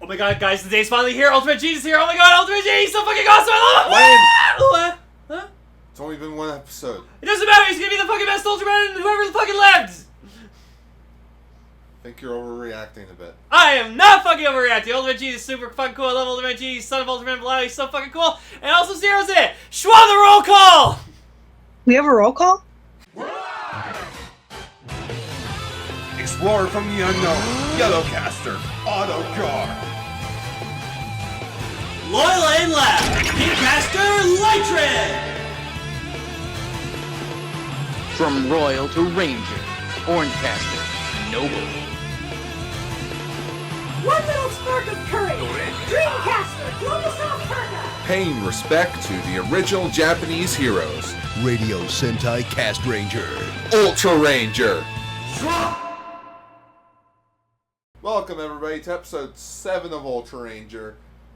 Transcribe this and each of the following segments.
Oh my god, guys, the day's finally here. Ultraman Geed is here. Oh my god, Ultraman Geed, he's so fucking awesome. I love him. Huh? It's only been one episode. It doesn't matter. He's gonna be the fucking best Ultraman and whoever fucking lived. I think you're overreacting a bit. I am not fucking overreacting. Ultraman Geed is super fucking cool. I love Ultraman Geed. He's son of Ultraman Blau. He's so fucking cool. And also Zero's in it. Schwa the roll call. We have a roll call? Explorer from the unknown, Yellowcaster, Autogar. Loyal and Lab, Caster Lytran. From Royal to Ranger, Orangecaster, Noble. One little spark of courage, Dreamcaster, GlobalsoftPirka. Paying respect to the original Japanese heroes, Radio Sentai Castranger. Ultraranger. Welcome everybody to episode 7 of Ultraranger.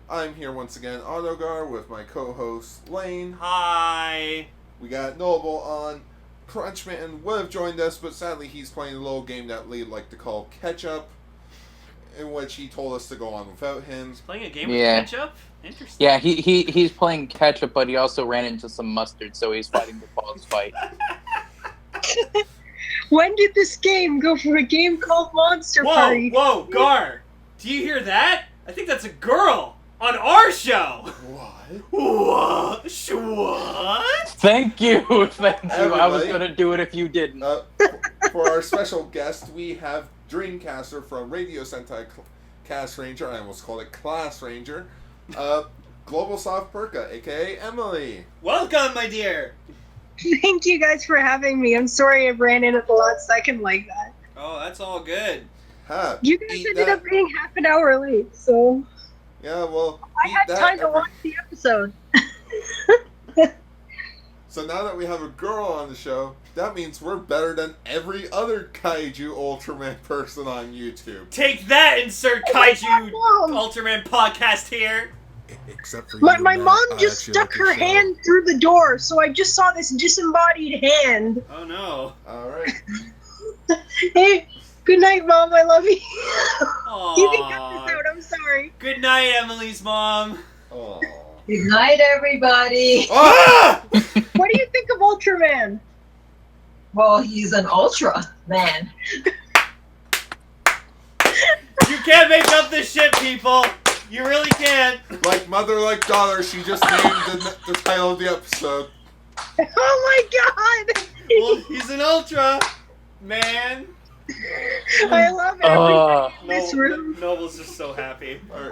I'm here once again, Autogar, with my co-host Lane. Hi. We got Noble on. Crunchman would have joined us, but sadly he's playing a little game that we like to call Catch Up, in which he told us to go on without him. Playing a game with ketchup? Interesting. Yeah, he's playing ketchup, but he also ran into some mustard, so he's fighting the boss fight. When did this game go from a game called Monster Party? Whoa, Gar! Do you hear that? I think that's a girl on our show. What? What? Thank you. Everybody, I was gonna do it if you didn't. For our special guest, we have Dreamcaster from Radio Sentai Castranger. I almost called it Class Ranger. GlobalsoftPirka A.K.A Emily. Welcome, my dear. Thank you guys for having me. I'm sorry I ran in at the last second like that. Oh, that's all good. Huh, You guys ended up being half an hour late, so Yeah, well, I had time to watch the episode. So now that we have a girl on the show, that means we're better than every other Kaiju Ultraman person on YouTube. Take that, insert Kaiju Mom. Ultraman podcast here. Except for My you, mom Matt, I just actually stuck like the her show. hand through the door, so I just saw this disembodied hand. Oh no. Alright. Hey, good night, Mom. I love you. Aww. You can cut this out. I'm sorry. Good night, Emily's mom. Aww. Good night, everybody. Ah! What do you think of Ultraman? Well, he's an Ultra Man. You can't make up this shit, people. You really can't. Like mother, like daughter, she just named the title of the episode. Oh my God! Well, he's an Ultra Man. I love everything in this No, room. Noble's just so happy. Alright.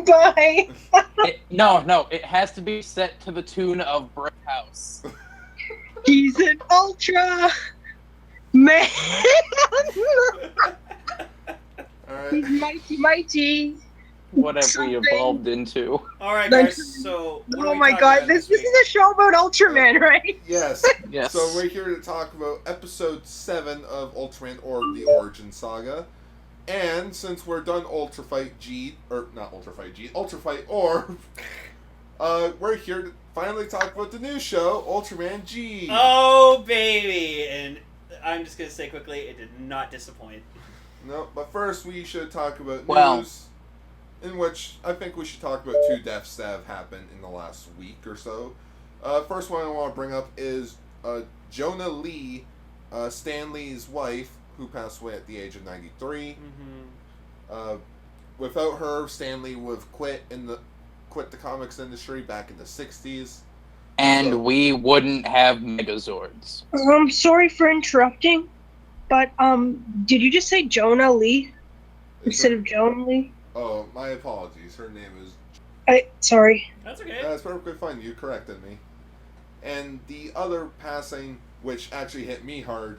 Bye. No, it has to be set to the tune of Brick House. He's an Ultra Man. Alright. He's mighty. What have we Something. evolved into? Alright, guys, so. What are Oh we my talking God! about This week? is a show about Ultraman, right? Yes. Yes. So we're here to talk about episode 7 of Ultraman Orb, the Origin Saga. And since we're done Ultra Fight Orb, we're here to finally talk about the new show, Ultraman Geed. Oh, baby. And I'm just going to say quickly, it did not disappoint. No, but first we should talk about Well- news, in which I think we should talk about 2 deaths that have happened in the last week or so. First one I want to bring up is Jonah Lee, Stan Lee's wife, who passed away at the age of 93. Mm-hmm. Without her, Stan Lee would have quit the comics industry back in the 60s. And So- we wouldn't have Megazords. I'm sorry for interrupting, but did you just say Jonah Lee instead of Joan Lee? Oh, my apologies. Her name is... Sorry. That's okay. That's perfectly fine. You corrected me. And the other passing, which actually hit me hard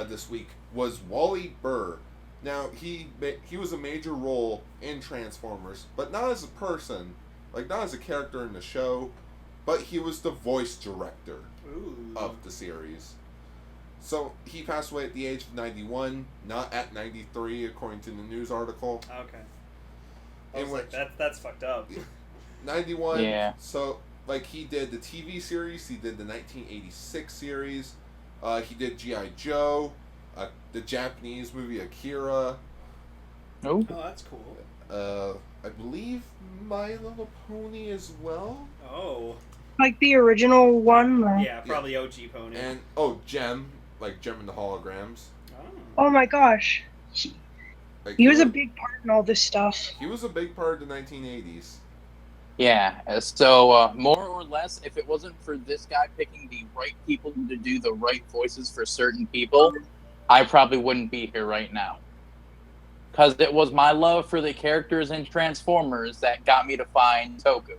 this week, was Wally Burr. Now, he was a major role in Transformers, but not as a person, like not as a character in the show, but he was the voice director Ooh. of the series. So he passed away at the age of 91, not at 93, according to the news article. Okay. I In was like, which that's fucked up. 91. Yeah. So like he did the TV series, he did the 1986 series, he did G.I. Joe, the Japanese movie Akira, Oh. Oh, that's cool. I believe My Little Pony as well. Oh. Like the original one? Or... Yeah, probably OG Pony. And, Gem, like Gem and the Holograms. Oh my gosh. Like, He was a big part in all this stuff. He was a big part of the 1980s. Yeah, so more or less, if it wasn't for this guy picking the right people to do the right voices for certain people, I probably wouldn't be here right now. Because it was my love for the characters in Transformers that got me to find Toku.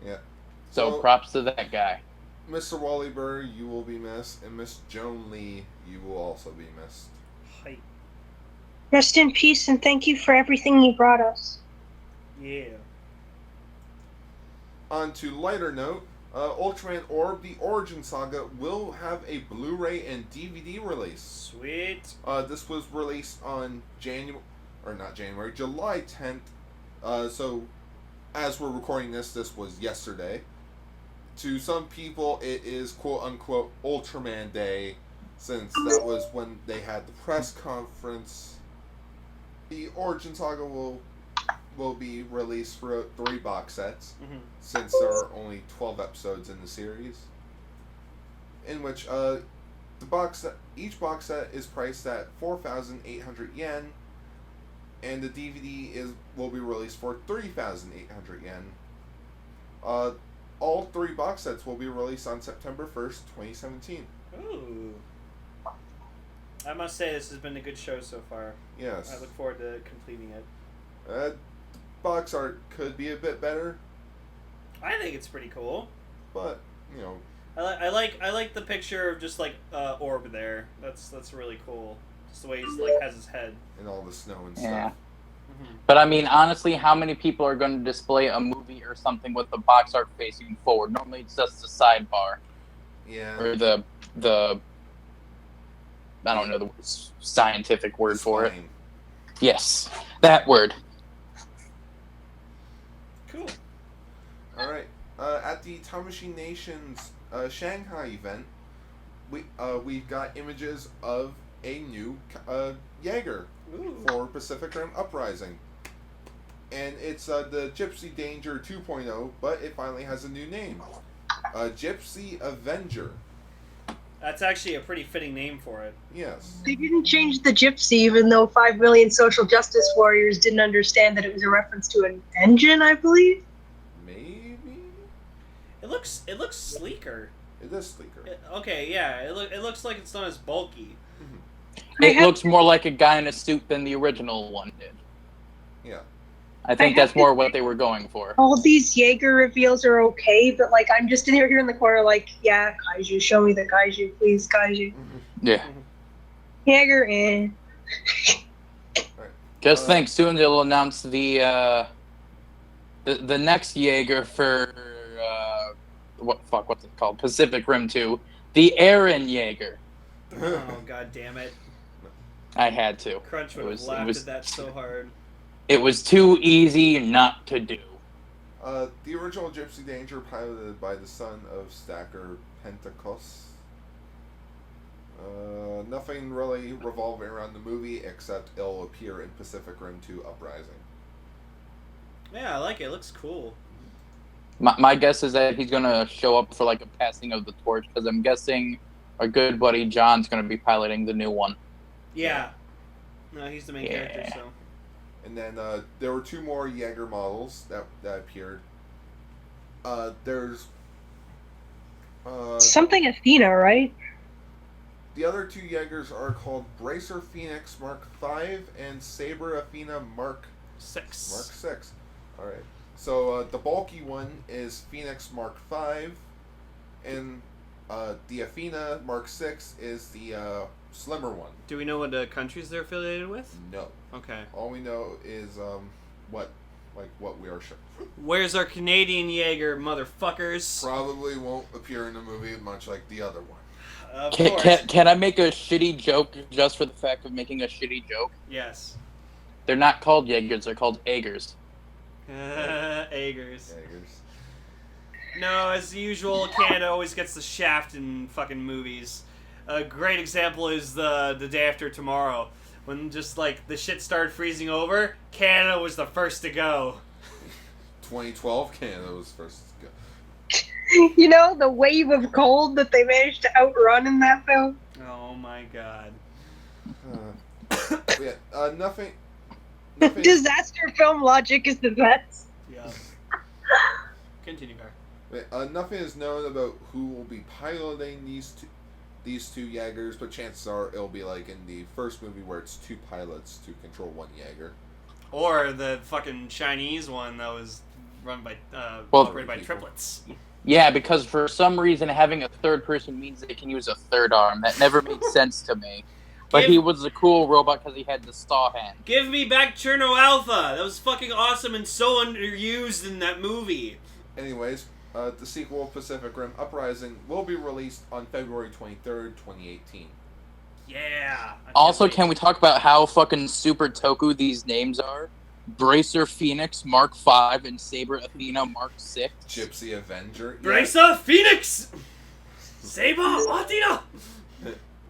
Yeah. So props to that guy. Mr. Wally Burr, you will be missed, and Miss Joan Lee, you will also be missed. Hi. Rest in peace, and thank you for everything you brought us. Yeah. On to lighter note, Ultraman Orb, the Origin Saga, will have a Blu-ray and DVD release. Sweet. This was released on July 10th. So, as we're recording this was yesterday. To some people, it is quote-unquote Ultraman Day, since that was when they had the press conference. The Origin Saga will be released for 3 box sets, since there are only 12 episodes in the series. In which each box set is priced at 4,800 yen, and the DVD will be released for 3,800 yen. All 3 box sets will be released on September 1st, 2017. Ooh. I must say this has been a good show so far. Yes. I look forward to completing it. Box art could be a bit better, I think it's pretty cool. but you know, I like the picture of just like Orb there. That's really cool. Just the way he's like has his head. and all the snow and Yeah. stuff. But I mean, honestly, how many people are going to display a movie or something with the box art facing forward? Normally it's just the sidebar. Yeah. Or the I don't know the scientific word for it. Spine. Yes, that word. Cool. All right. At the Time Machine Nation's Shanghai event, we've got images of a new Jaeger for Pacific Rim Uprising, and it's the Gypsy Danger 2.0, but it finally has a new name, Gypsy Avenger. That's actually a pretty fitting name for it. Yes. They didn't change the gypsy, even though 5 million social justice warriors didn't understand that it was a reference to an engine, I believe. Maybe. It looks sleeker. It is sleeker. Okay, yeah. It looks like it's not as bulky. It looks more like a guy in a suit than the original one did. Yeah. I think that's more what they were going for. All these Jaeger reveals are okay, but like I'm just in here in the corner, like, yeah, Kaiju, show me the Kaiju, please, Kaiju. Yeah. Jaeger, eh. Just think, soon they'll announce the next Jaeger for what's it called? Pacific Rim 2, the Eren Jaeger. Oh god damn it! I had to. Crunch would have laughed at that so hard. It was too easy not to do. The original Gypsy Danger, piloted by the son of Stacker Pentecost. Nothing really revolving around the movie, except it'll appear in Pacific Rim 2 Uprising. Yeah, I like it. It looks cool. My guess is that he's gonna show up for like a passing of the torch, because I'm guessing our good buddy John's gonna be piloting the new one. Yeah. No, he's the main character, so. And then there were 2 more Jaeger models that appeared. There's Something Athena, right? the other 2 Jaegers are called Bracer Phoenix Mark V and Saber Athena Mark 6. All right. So the bulky one is Phoenix Mark V, and the Athena Mark 6 is the slimmer one. Do we know what countries they're affiliated with? No. Okay. All we know is what we are showing. Where's our Canadian Jaeger, motherfuckers? Probably won't appear in the movie, much like the other one. Of course. Can I make a shitty joke just for the fact of making a shitty joke? Yes. They're not called Jaegers, they're called Aegers. Aegers. No, as usual, Canada always gets the shaft in fucking movies. A great example is the Day After Tomorrow. when just like the shit started freezing over, Canada was the first to go. 2012, Canada was first to go. You know, the wave of cold that they managed to outrun in that film? Oh my god. Nothing. Disaster film logic is the best. Yeah. Continue, Gar. Nothing is known about who will be piloting these two Jaegers, but chances are it'll be like in the first movie where it's 2 pilots to control 1 Jaeger. Or the fucking Chinese one that was run by, operated by triplets. Yeah, because for some reason having a third person means they can use a third arm. That never made sense to me. But he was a cool robot because he had the saw hand. Give me back Cherno Alpha! That was fucking awesome and so underused in that movie. Anyways, the sequel, Pacific Rim Uprising, will be released on February 23rd, 2018. Yeah. Also, can we talk about how fucking super toku these names are? Bracer Phoenix Mark V and Saber Athena Mark VI. Gypsy Avenger. Bracer Phoenix! Saber Athena!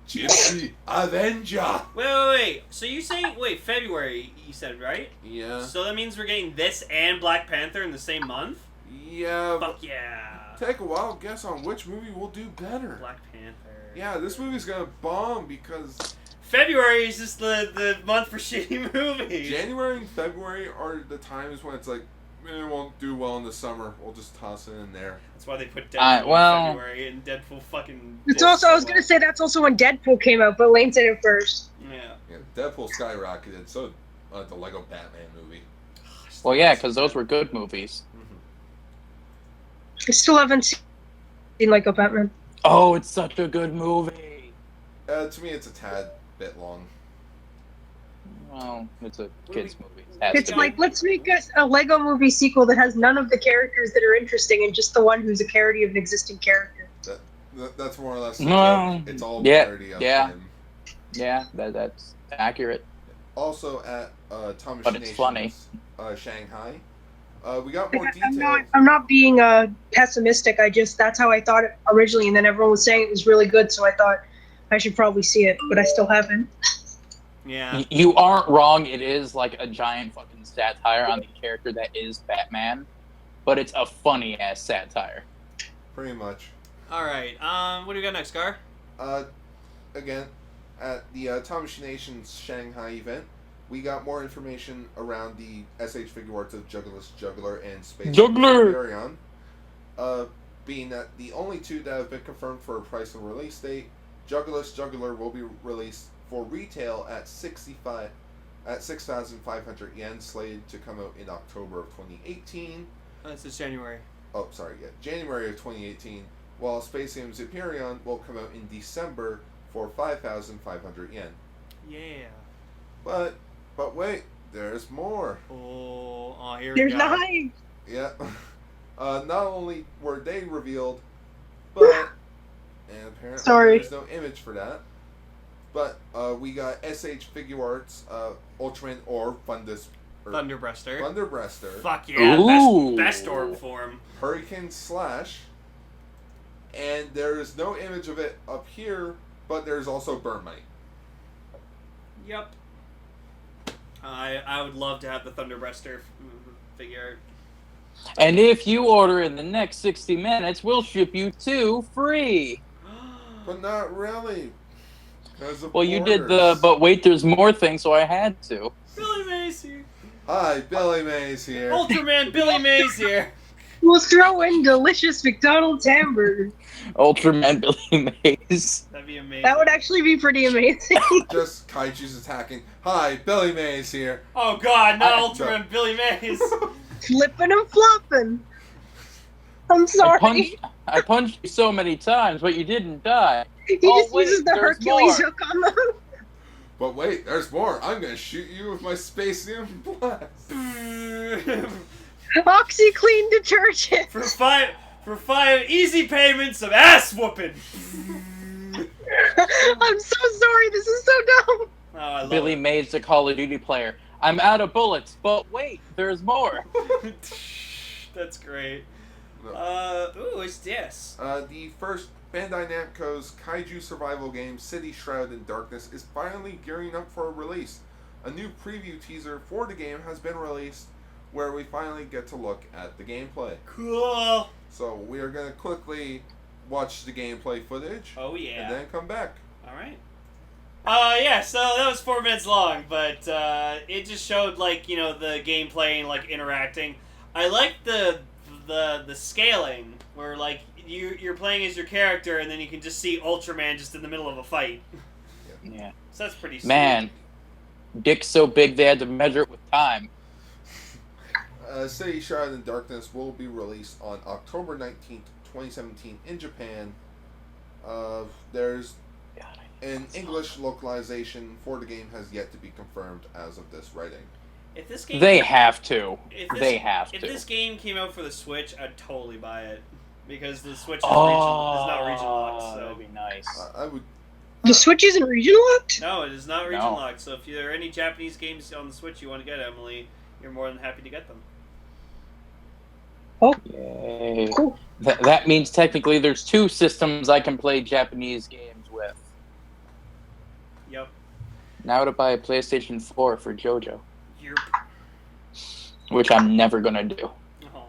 Gypsy Avenger! Wait. So you saying, February, you said, right? Yeah. So that means we're getting this and Black Panther in the same month? Yeah. Fuck yeah. Take a wild guess on which movie will do better. Black Panther. Yeah, this movie's gonna bomb because February is just the month for shitty movies. January and February are the times when it's like, it won't do well in the summer. We'll just toss it in there. That's why they put Deadpool in February and Deadpool fucking... It's also, I was going to say, that's also when Deadpool came out, but Lane said it first. Yeah. Deadpool skyrocketed, so the Lego Batman movie. Well, yeah, because those were good movies. I still haven't seen Lego Batman. Oh, it's such a good movie. To me, it's a tad bit long. Well, it's a kids' movie. It's like, let's make a Lego movie sequel that has none of the characters that are interesting and just the one who's a parody of an existing character. That's more or less No. it's all parody of him. Yeah, that's accurate. Also at Thomas But it's funny. Shanghai, we got more details. I'm not being pessimistic. That's how I thought it originally, and then everyone was saying it was really good, so I thought I should probably see it, but I still haven't. Yeah. You aren't wrong. It is like a giant fucking satire on the character that is Batman, but it's a funny ass satire. Pretty much. All right. What do we got next, Gar? Again, at the Thomas Nation's Shanghai event, we got more information around the SH figure arts of Juggler's Juggler and Space Hyperion, being that the only 2 that have been confirmed for a price and release date. Juggler's Juggler will be released for retail at 6,500 yen, slated to come out in October of 2018. This is January. Oh, sorry, yeah, January of 2018. While Space Games Hyperion will come out in December for 5,500 yen. Yeah. But wait, there's more. Oh, here There's we go. 9. Yeah. Not only were they revealed, but and apparently there's no image for that. But we got SH Figure Arts, Ultraman Orb, Thunderbreaster. Fuck yeah, best orb form. Hurricane Slash. And there is no image of it up here, but there's also Burmite. Yep. I would love to have the Thunderbreaster figure. And if you order in the next 60 minutes, we'll ship you 2 free. But not really. Well, you did but wait, there's more things, so I had to. Billy Mays here. Hi, Billy Mays here. Ultraman Billy Mays here. We'll throw in delicious McDonald's hamburger. Ultraman Billy Mays. That'd be amazing. That would actually be pretty amazing. Just Kaiju's attacking. Hi, Billy Mays here. Oh god, not Ultraman Billy Mays. Flipping and flopping. I'm sorry. I punched you so many times, but you didn't die. He just uses the Hercules more. hook on them. But wait, there's more. I'm gonna shoot you with my Spacium Blast. OxyClean detergent. For five easy payments of ass whooping. I'm so sorry. This is so dumb. Oh, I love Billy it. Mays, a Call of Duty player. I'm out of bullets, but wait, there's more. That's great. No. What's this? The first Bandai Namco's kaiju survival game City Shroud in Darkness is finally gearing up for a release. A new preview teaser for the game has been released where we finally get to look at the gameplay. Cool. So we are going to quickly watch the gameplay footage. Oh yeah. And then come back. All right. Yeah, so that was 4 minutes long, but it just showed, like, you know, the gameplay and, like, interacting. I like the scaling, where, like, you're playing as your character, and then you can just see Ultraman just in the middle of a fight. Yeah. So that's pretty sweet. Man, dick's so big they had to measure it with time. City Shroud in Darkness will be released on October 19th, 2017 in Japan. There's an English localization for the game has yet to be confirmed as of this writing. If this game They have to. If this game came out for the Switch, I'd totally buy it. Because the Switch is, is not region locked. So. That'd be nice. I would. The Switch isn't region locked? No, it is not region No. locked. So if there are any Japanese games on the Switch you want to get, Emily, you're more than happy to get them. Oh, Yay. cool. That means technically there's 2 systems I can play Japanese games with. Yep. Now to buy a PlayStation 4 for JoJo, You're. which I'm never gonna do. Oh.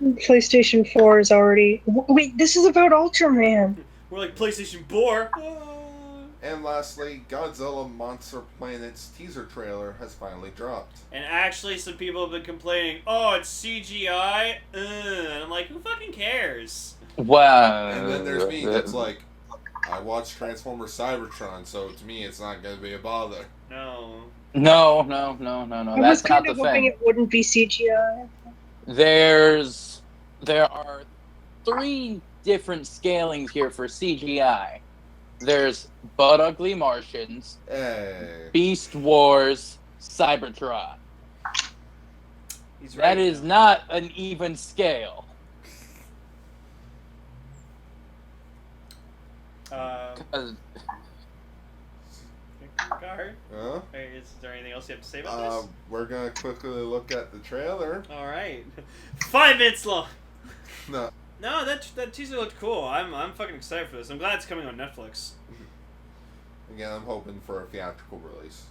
PlayStation 4 is already... Wait, this is about Ultraman. We're like PlayStation 4. And lastly, Godzilla Monster Planet's teaser trailer has finally dropped. And actually, some people have been complaining, oh, it's CGI? And I'm like, who fucking cares? Wow. And then there's me that's like, I watched Transformers Cybertron, so to me it's not going to be a bother. No. No. I was That's kind not of the hoping thing. it wouldn't be CGI. There are 3 different scalings here for CGI. There's Butt Ugly Martians, Hey. Beast Wars, Cybertron. He's right. That is not an even scale. Gar? Huh? Hey, is there anything else you have to say about this? We're going to quickly look at the trailer. Alright. 5 minutes long! No. No, that teaser looked cool. I'm fucking excited for this. I'm glad it's coming on Netflix. Again, I'm hoping for a theatrical release.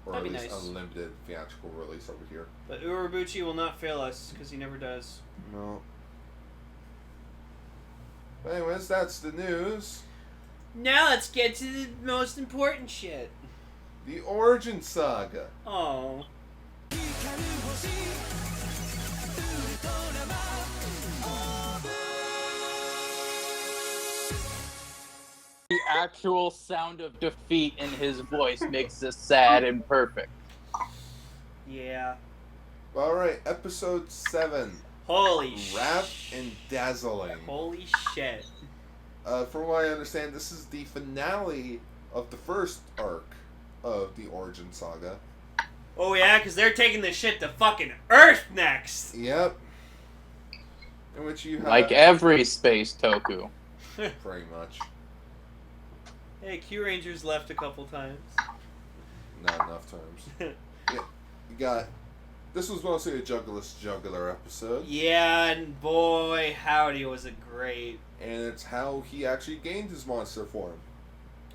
Or That'd at be least nice. unlimited theatrical release over here. But Urobuchi will not fail us, because he never does. No. But anyways, that's the news. Now let's get to the most important shit. The Origin Saga. Oh. The actual sound of defeat in his voice makes this sad and perfect. Yeah. Alright, episode 7. Holy Wrath and Dazzling. Holy shit. From what I understand, this is the finale of the first arc of the Origin Saga. Oh yeah, because they're taking this shit to fucking Earth next! Yep. In which you have... Like every space toku. Pretty much. Hey, Q Rangers left a couple times. Not enough times. Yeah, you got... This was mostly a Juggler episode. Yeah, and boy, howdy, was it great. And it's how he actually gained his monster form.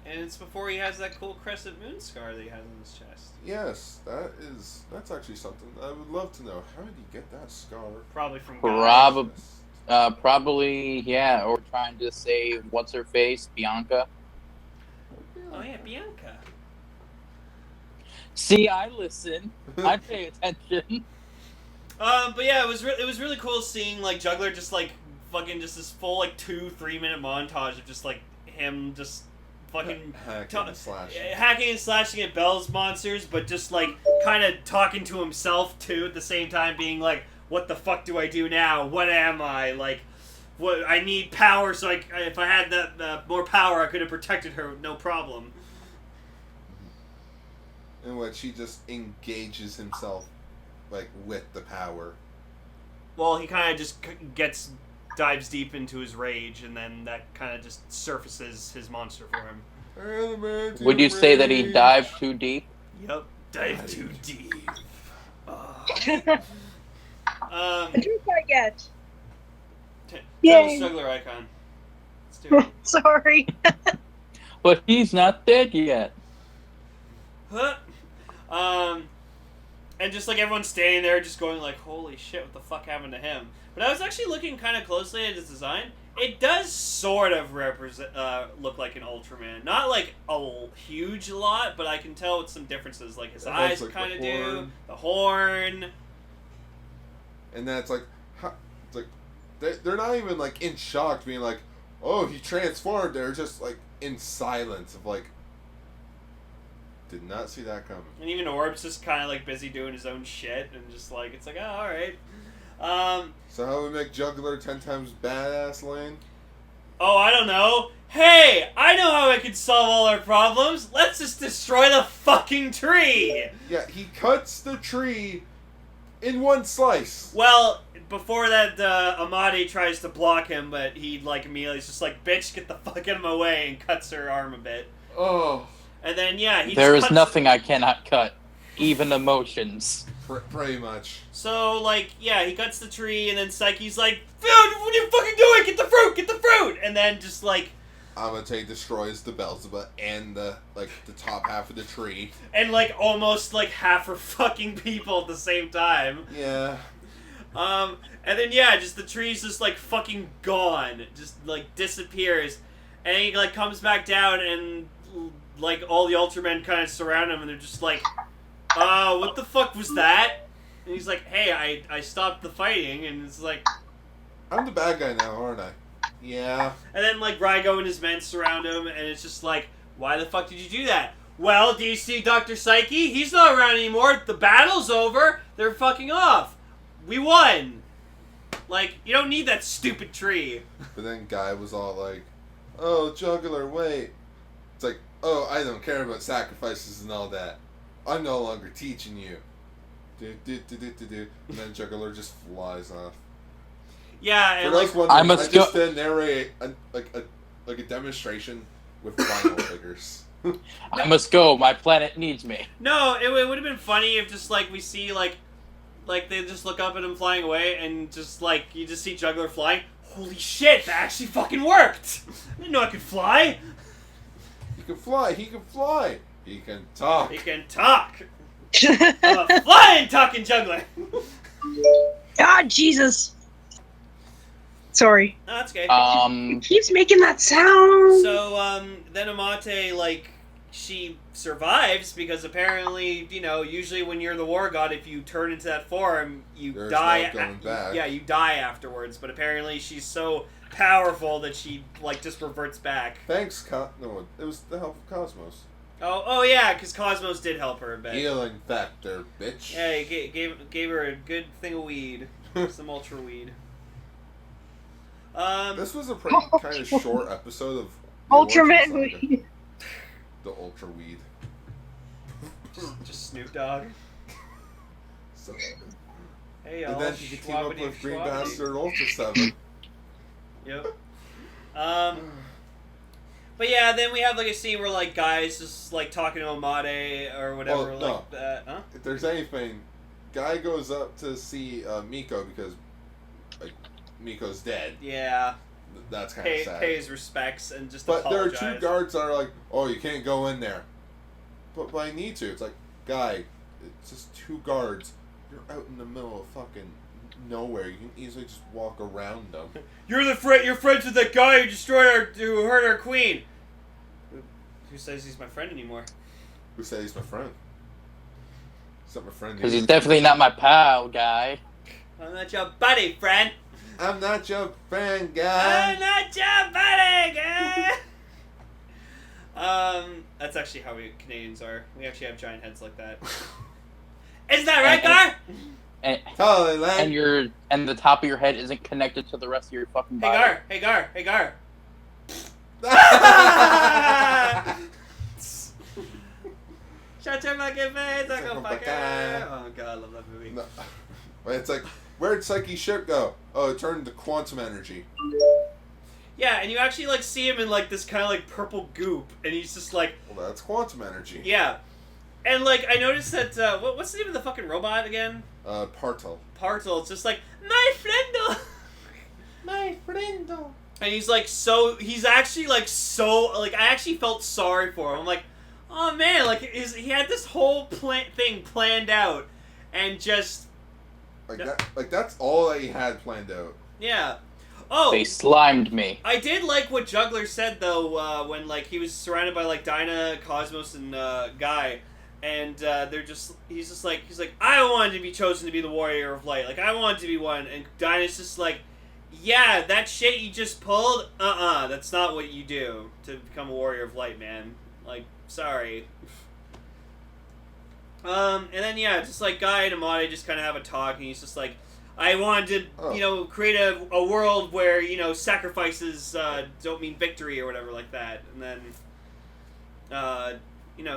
And it's before he has that cool crescent moon scar that he has on his chest. Yes, that's actually something I would love to know. How did he get that scar? Probably from God. Probably, yeah, or trying to save what's-her-face, Bianca. Oh yeah, Bianca. See, I listen. I pay attention. But yeah, it was really cool seeing like Juggler just like fucking just this full like 2-3 minute montage of just like him just fucking hacking and slashing at Bell's monsters, but just like kind of talking to himself too at the same time, being like, "What the fuck do I do now? What am I like? What I need power, so if I had that more power, I could have protected her with no problem." In which he just engages himself, like, with the power. Well, he kind of just dives deep into his rage, and then that kind of just surfaces his monster for him. Would you say that he dived too deep? Yep, dive too deep. The truth I get. That Yay. was Juggler Icon. stupid. Sorry. But he's not dead yet. Huh? And just like everyone's standing there just going like, holy shit, what the fuck happened to him? But I was actually looking kind of closely at his design. It does sort of look like an Ultraman. Not like a huge lot, but I can tell with some differences. Like his eyes like kind of the do. horn. The horn. And then it's like, they're not even like in shock, being like, oh, he transformed. They're just like in silence of like, did not see that coming. And even Orb's just kind of like busy doing his own shit. And just like, it's like, oh, alright. So how we make Juggler 10 times badass, Lane? Oh, I don't know. Hey, I know how I could solve all our problems. Let's just destroy the fucking tree. Yeah, he cuts the tree in one slice. Well, before that, Amadi tries to block him, but he, like, immediately is just like, bitch, get the fuck out of my way, and cuts her arm a bit. Oh. And then, yeah, he There just is cuts... nothing I cannot cut. Even emotions. Pretty much. So, like, yeah, he cuts the tree, and then Psyche's like, dude, what are you fucking doing? Get the fruit! Get the fruit! And then just, like... Amate destroys the Beelzebub and the top half of the tree. And, like, almost, like, half her fucking people at the same time. Yeah. And then, yeah, just the tree's just, like, fucking gone. Just, like, disappears. And he, like, comes back down, and, like, all the Ultramen kind of surround him, and they're just like, what the fuck was that? And he's like, hey, I stopped the fighting, and it's like... I'm the bad guy now, aren't I? Yeah. And then, like, Rygo and his men surround him, and it's just like, why the fuck did you do that? Well, do you see Dr. Psyche? He's not around anymore. The battle's over. They're fucking off. We won. Like, you don't need that stupid tree. But then Guy was all like, oh, Juggler, wait. It's like, oh, I don't care about sacrifices and all that. I'm no longer teaching you. And then Juggler just flies off. Yeah, and For like... those wondering, must I just narrate a demonstration with vinyl figures. I must go. My planet needs me. No, it would have been funny if just, like, we see, like they just look up at him flying away, and just, like, you just see Juggler flying. Holy shit, that actually fucking worked! I didn't know I could fly! He can fly, he can fly, he can talk. He can talk! I'm a flying talking Juggler! God, Jesus. Sorry. No, that's okay. It keeps making that sound. So, then Amate, like, she survives because apparently, you know, usually when you're the war god, if you turn into that form, you There's die. no going back. Yeah, you die afterwards. But apparently, she's so powerful that she like just reverts back. Thanks, no, it was the help of Cosmos. Oh yeah, because Cosmos did help her a bit. Healing factor, bitch. Yeah, he gave her a good thing of weed, some ultra weed. This was a pretty kind of short episode of the Ultraman. Origin Saga. The Ultra Weed. Just Snoop Dogg. So, Hey y'all. and then you can team up schwabbity with Green schwabbity. Bastard Ultra 7. Yep. But yeah, then we have like a scene where like guys just like talking to Amade or whatever like that. Huh? If there's anything, Guy goes up to see Miko because like Miko's dead. Yeah. That's kind of sad. Pay his respects and just But apologize. there are two guards that are like, oh, you can't go in there. But I need to. It's like, Guy, it's just two guards. You're out in the middle of fucking nowhere. You can easily just walk around them. You're friends with that guy who hurt our queen. Who says he's my friend anymore? Who said he's my friend? He's not my friend. Because he's definitely not my pal, guy. I'm not your buddy, friend. I'm not your friend, Guy. I'm not your buddy, guy. That's actually how we Canadians are. We actually have giant heads like that. Isn't that right, Gar? Totally, lad. And the top of your head isn't connected to the rest of your fucking body. Hey Gar. Shut your fucking face, Uncle Fucker. Oh god, I love that movie. No. It's like, where'd Psyche's ship go? Oh, it turned to quantum energy. Yeah, and you actually like see him in like this kind of like purple goop, and he's just like, well, that's quantum energy. yeah. And like I noticed that what's the name of the fucking robot again? Partel. Partel. It's just like my friendo. My friendo. And he's actually I actually felt sorry for him. I'm like, oh man, like he had this whole thing planned out, and just that's all that he had planned out. Yeah. Oh, they slimed me. I did like what Juggler said though when like he was surrounded by like Dinah, Cosmos, and Guy, and he's like I wanted to be chosen to be the Warrior of Light. Like I wanted to be one, and Dinah's just like, yeah, that shit you just pulled. That's not what you do to become a Warrior of Light, man. Like, sorry. And then yeah, just like Guy and Amade just kind of have a talk, and he's just like, I wanted to, create a world where, sacrifices don't mean victory or whatever like that. And then,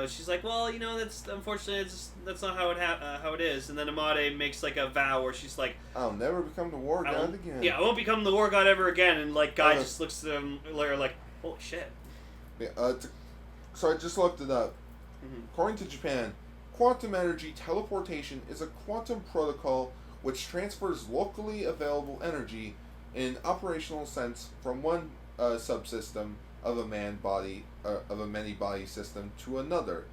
she's like, well, that's unfortunately that's not how it is. And then Amade makes like a vow where she's like, I'll never become the war god again. Yeah, I won't become the war god ever again. And like Guy just looks at him like, holy shit. Yeah. So I just looked it up. Mm-hmm. According to Japan, quantum energy teleportation is a quantum protocol which transfers locally available energy in an operational sense from one subsystem of a many-body system to another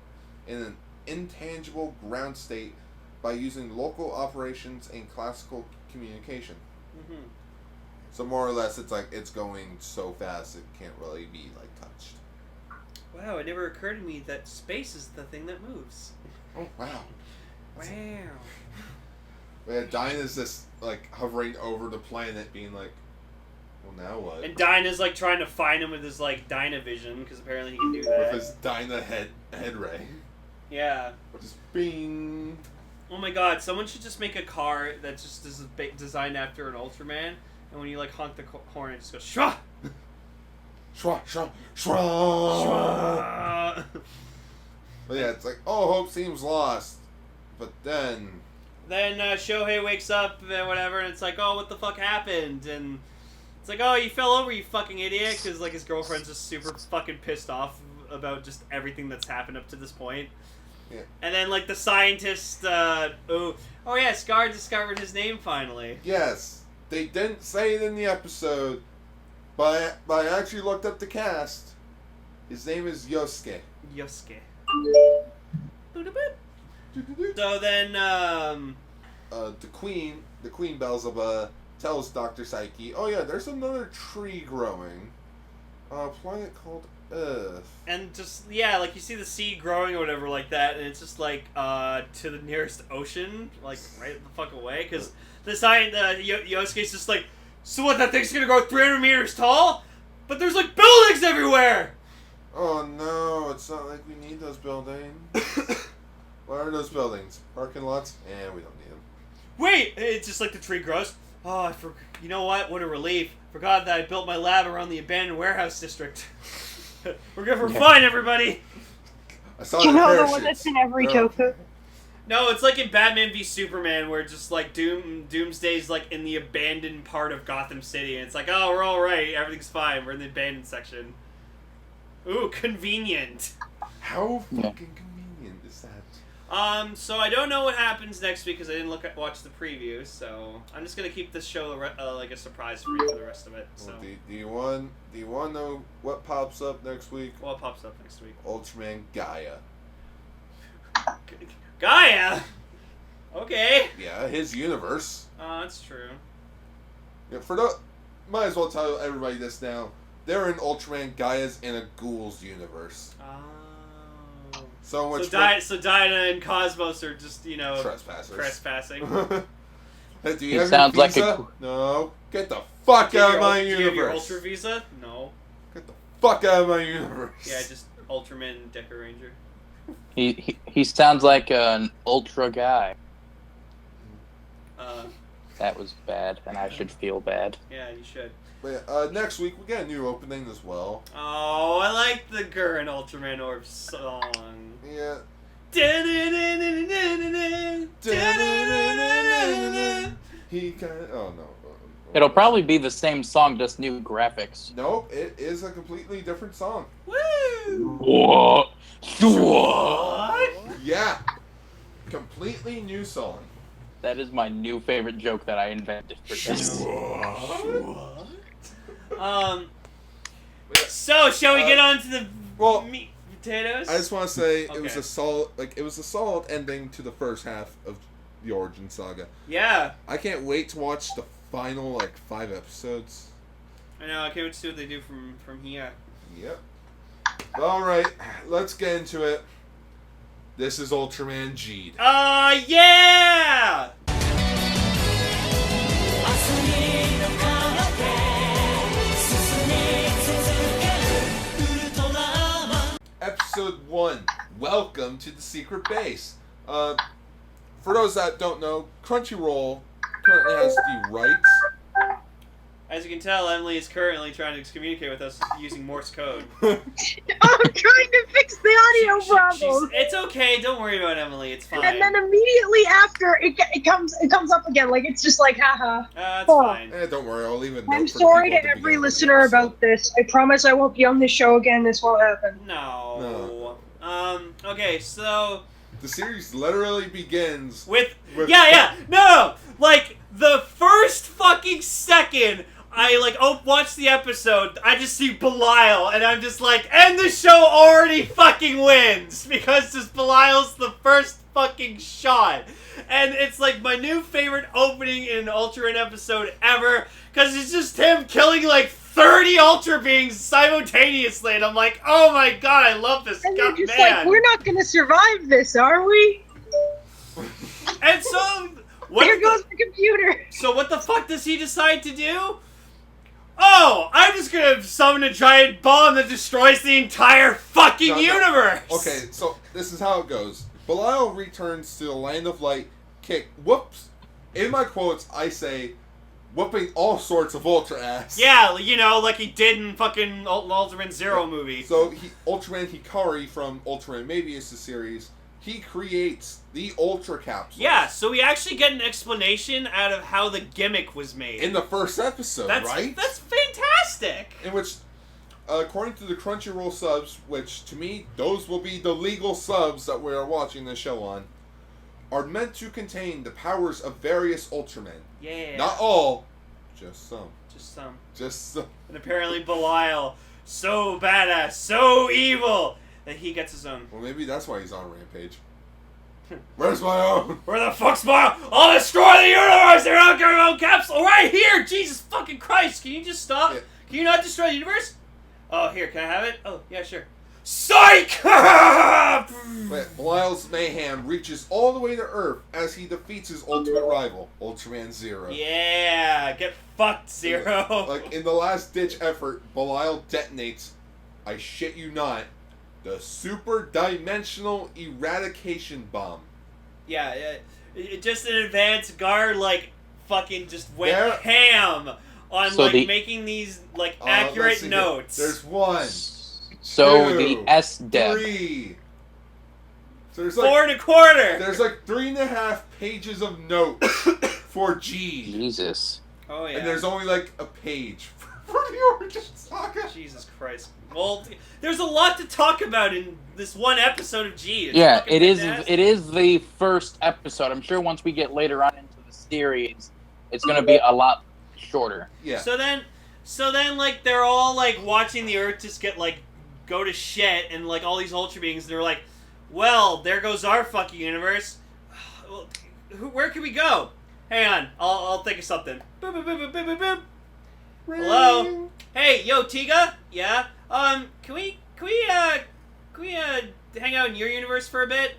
in an intangible ground state by using local operations and classical communication. Mm-hmm. So more or less, it's going so fast it can't really be touched. Wow, it never occurred to me that space is the thing that moves. Oh wow! Wow. Yeah, Dinah's just hovering over the planet, being like, "Well, now what?" And Dinah's trying to find him with his Dynavision, because apparently he can do that. With his Dinah head ray. Yeah. Just bing. Oh my god! Someone should just make a car that just is designed after an Ultraman, and when you honk the horn, it just goes shwa. Shwa shwa shwa. But yeah, it's oh, hope seems lost, but then. Then Shohei wakes up and whatever, and it's like, oh, what the fuck happened? And it's like, oh, you fell over, you fucking idiot, because his girlfriend's just super fucking pissed off about just everything that's happened up to this point. Yeah. And then the scientist, oh yeah, Scar discovered his name finally. Yes, they didn't say it in the episode, but I actually looked up the cast. His name is Yosuke. Yosuke. So then, the Queen Beelzebub tells Dr. Psyche, oh yeah, there's another tree growing on a planet called Earth. And just, yeah, you see the seed growing or whatever like that, and it's just to the nearest ocean, right the fuck away, because Yosuke's just so what, that thing's gonna grow 300 meters tall? But there's buildings everywhere! Oh no, it's not like we need those buildings. What are those buildings? Parking lots? We don't need them. Wait! It's just the tree grows. Oh, you know what? What a relief. Forgot that I built my lab around the abandoned warehouse district. We're fine, everybody! I saw You the know the parachutes. one that's in every tofu? No, it's in Batman v Superman, where just Doomsday's in the abandoned part of Gotham City, and it's oh, we're alright, everything's fine, we're in the abandoned section. Ooh, convenient. How fucking convenient is that? So I don't know what happens next week because I didn't watch the preview, so I'm just gonna keep this show a surprise for you for the rest of it. So. Well, do you want to know what pops up next week? What pops up next week? Ultraman Gaia. Gaia. Okay. Yeah, his universe. Oh, that's true. Yeah, might as well tell everybody this now. They're in Ultraman Gaia's in a Ghoul's universe. Oh. So Dinah and Cosmos are just trespassing. Hey, do you have your visa? No. Get the fuck out of my universe. Do you have your Ultra visa? No. Get the fuck out of my universe. Yeah, just Ultraman Decker Ranger. He sounds like an ultra guy. That was bad, and I should feel bad. Yeah, you should. But next week we got a new opening as well. Oh, I like the Gurren Ultraman Orb song. Yeah. He kind of. Oh no. It'll probably be the same song, just new graphics. Nope, it is a completely different song. Woo! What? Yeah. Completely new song. That is my new favorite joke that I invented for this. So, shall we get on to the meat potatoes? I just want to say Okay. it was a solid ending to the first half of the Origin Saga. Yeah. I can't wait to watch the final 5 episodes. I know. I can't wait to see what they do from here. Yep. All right, let's get into it. This is Ultraman Geed. Yeah! Episode 1, Welcome to the Secret Base. For those that don't know, Crunchyroll currently has the rights. As you can tell, Emily is currently trying to communicate with us using Morse code. I'm trying to fix the audio problem. It's okay. Don't worry about Emily. It's fine. And then immediately after, it comes up again. Like, it's just like, haha. It's fine. Don't worry, I'll leave it. I'm sorry to every listener about this. I promise I won't be on this show again. This won't happen. No. Okay, so... The series literally begins with No! Like, the first fucking second I, watch the episode, I just see Belial, and I'm just like, and the show already fucking wins! Because this Belial's the first fucking shot. And it's, my new favorite opening in an Ultraman episode ever, because it's just him killing, 30 Ultra Beings simultaneously, and I'm like, oh my god, I love this and guy, you're just man! we're not gonna survive this, are we? And so... There goes the computer! So what the fuck does he decide to do? Oh, I'm just gonna summon a giant bomb that destroys the entire fucking universe! Okay, so this is how it goes. Belial returns to the Land of Light, whoops. In my quotes, I say, whooping all sorts of Ultra ass. Yeah, like he did in fucking Ultraman Zero movie. So, Ultraman Hikari from Ultraman Mabius series, he creates the Ultra Capsule. Yeah, so we actually get an explanation out of how the gimmick was made. In the first episode, right? That's fantastic! In which, according to the Crunchyroll subs, which to me, those will be the legal subs that we are watching this show on, are meant to contain the powers of various Ultramen. Yeah. Not all, just some. Just some. And apparently Belial, so badass, so evil, that he gets his own. Well, maybe that's why he's on Rampage. Where's my own? Where the fuck's my own? I'll destroy the universe! They're not getting my own capsule! Right here! Jesus fucking Christ! Can you just stop? Yeah. Can you not destroy the universe? Oh, here, can I have it? Oh, yeah, sure. Psych! Belial's mayhem reaches all the way to Earth as he defeats his ultimate rival, Ultraman Zero. Yeah, get fucked, Zero. In the last-ditch effort, Belial detonates, I shit you not, the super dimensional eradication bomb. Yeah, just an advanced guard, fucking just went ham on, making these, accurate notes. There's one. So two, the S-Deb. 3. So there's 4 1/4. There's 3.5 pages of notes for G. Jesus. Oh yeah. And there's only a page for the Origin Saga. Jesus Christ. Well, there's a lot to talk about in this one episode of G. Yeah, it is. It is the first episode. I'm sure once we get later on into the series, it's going to be a lot shorter. Yeah. So then, they're all watching the Earth just get go to shit, and all these Ultra Beings, and they're like, well, there goes our fucking universe. Well, where can we go? Hang on, I'll think of something. Boop, boop, boop, boop, boop, boop. Hello? Hey, yo, Tiga? Yeah? Can we hang out in your universe for a bit?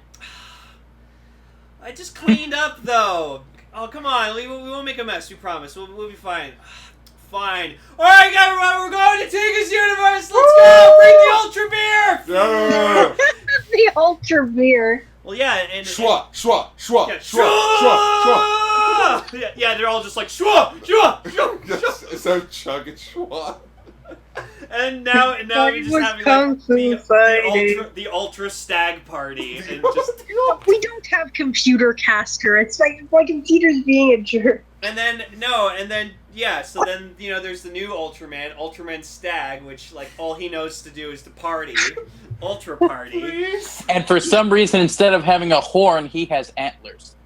I just cleaned up, though. Oh, come on, we won't make a mess, we promise. We'll be fine. Fine. Alright, we're going to Tiga's universe! Let's go! Bring the Ultra Beer! Yeah. The Ultra Beer. Well, yeah, and... Schwa. Yeah, they're all just like, schwa. Yes, it's a chug and schwa. And now we're just having the ultra stag party, and just we don't have computer caster. It's my computer's being a jerk. So then there's the new Ultraman Stag, which all he knows to do is to party, ultra party. And for some reason, instead of having a horn, he has antlers.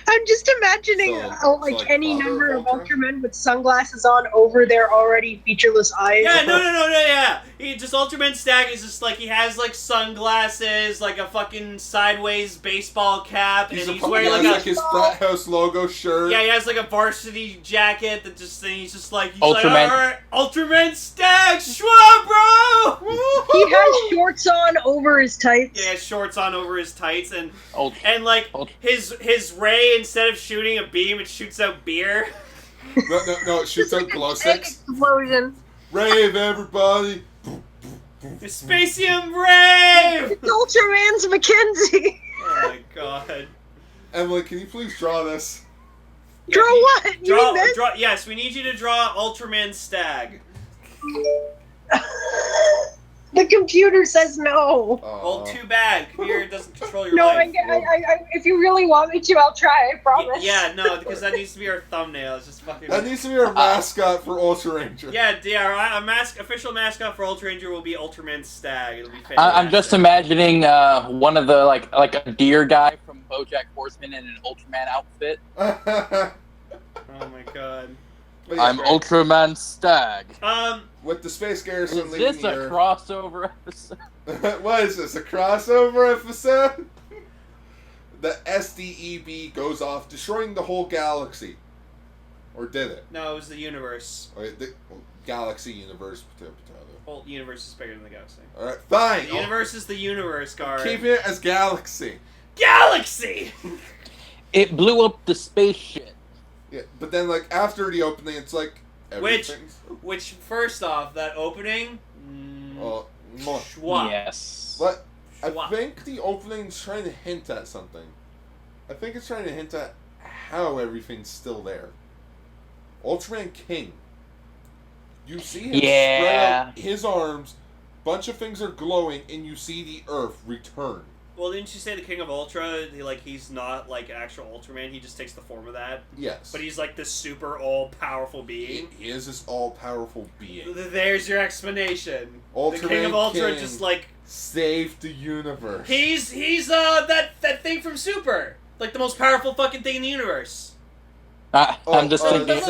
I'm just imagining like any Father number of of Ultra? Ultramen with sunglasses on over their already featureless eyes. Yeah, no, yeah. Ultraman Stag is just like, he has like sunglasses, like a fucking sideways baseball cap, and he's wearing like his frat house logo shirt. Yeah, he has like a varsity jacket that just, and he's like, Ultraman. Alright, Ultraman Stag, schwa, bro! He has shorts on over his tights. Yeah, he has shorts on over his tights, and like, Ult- his ray, instead of shooting a beam, it shoots out beer. No, it shoots out glow sticks. Explosion. Rave, everybody! Spacium Rave! It's Ultraman's Mackenzie. Oh my god. Emily, can you please draw this? Draw what? You mean this? Yes, we need you to draw Ultraman Stag. The computer says no. Well, too bad. Computer doesn't control your No, life. if you really want me to, I'll try. I promise. Yeah, no, because that needs to be our thumbnail. It's just fucking. That needs to be our mascot for Ultraranger. Yeah. Our official mascot for Ultraranger will be Ultraman Stag. It'll be fantastic. I'm just imagining one of the like a deer guy from BoJack Horseman in an Ultraman outfit. Oh my god. I'm Ultraman Stag. With the Space Garrison Is leaving this a Earth. crossover episode? What is this, a crossover episode? The SDEB goes off, destroying the whole galaxy. Or did it? No, it was the universe. Okay, the galaxy universe. Whole universe is bigger than the galaxy. Alright, fine. The universe is the universe, Gar. Keep it as galaxy. Galaxy! It blew up the spaceship. Yeah, but then like after the opening, it's like everything's... Which first off, that opening. Schwa. Yes. But I Schwa. think the opening's trying to hint at something. I think it's trying to hint at how everything's still there. Ultraman King. You see him spread out his arms, bunch of things are glowing, and you see the Earth return. Well, didn't you say the King of Ultra, he's not like actual Ultraman, he just takes the form of that? Yes. But he's like this super all-powerful being? He is this all-powerful being. There's your explanation. Ultraman the King of Ultra King just like... saved the universe. He's that thing from Super! Like the most powerful fucking thing in the universe. I'm just thinking...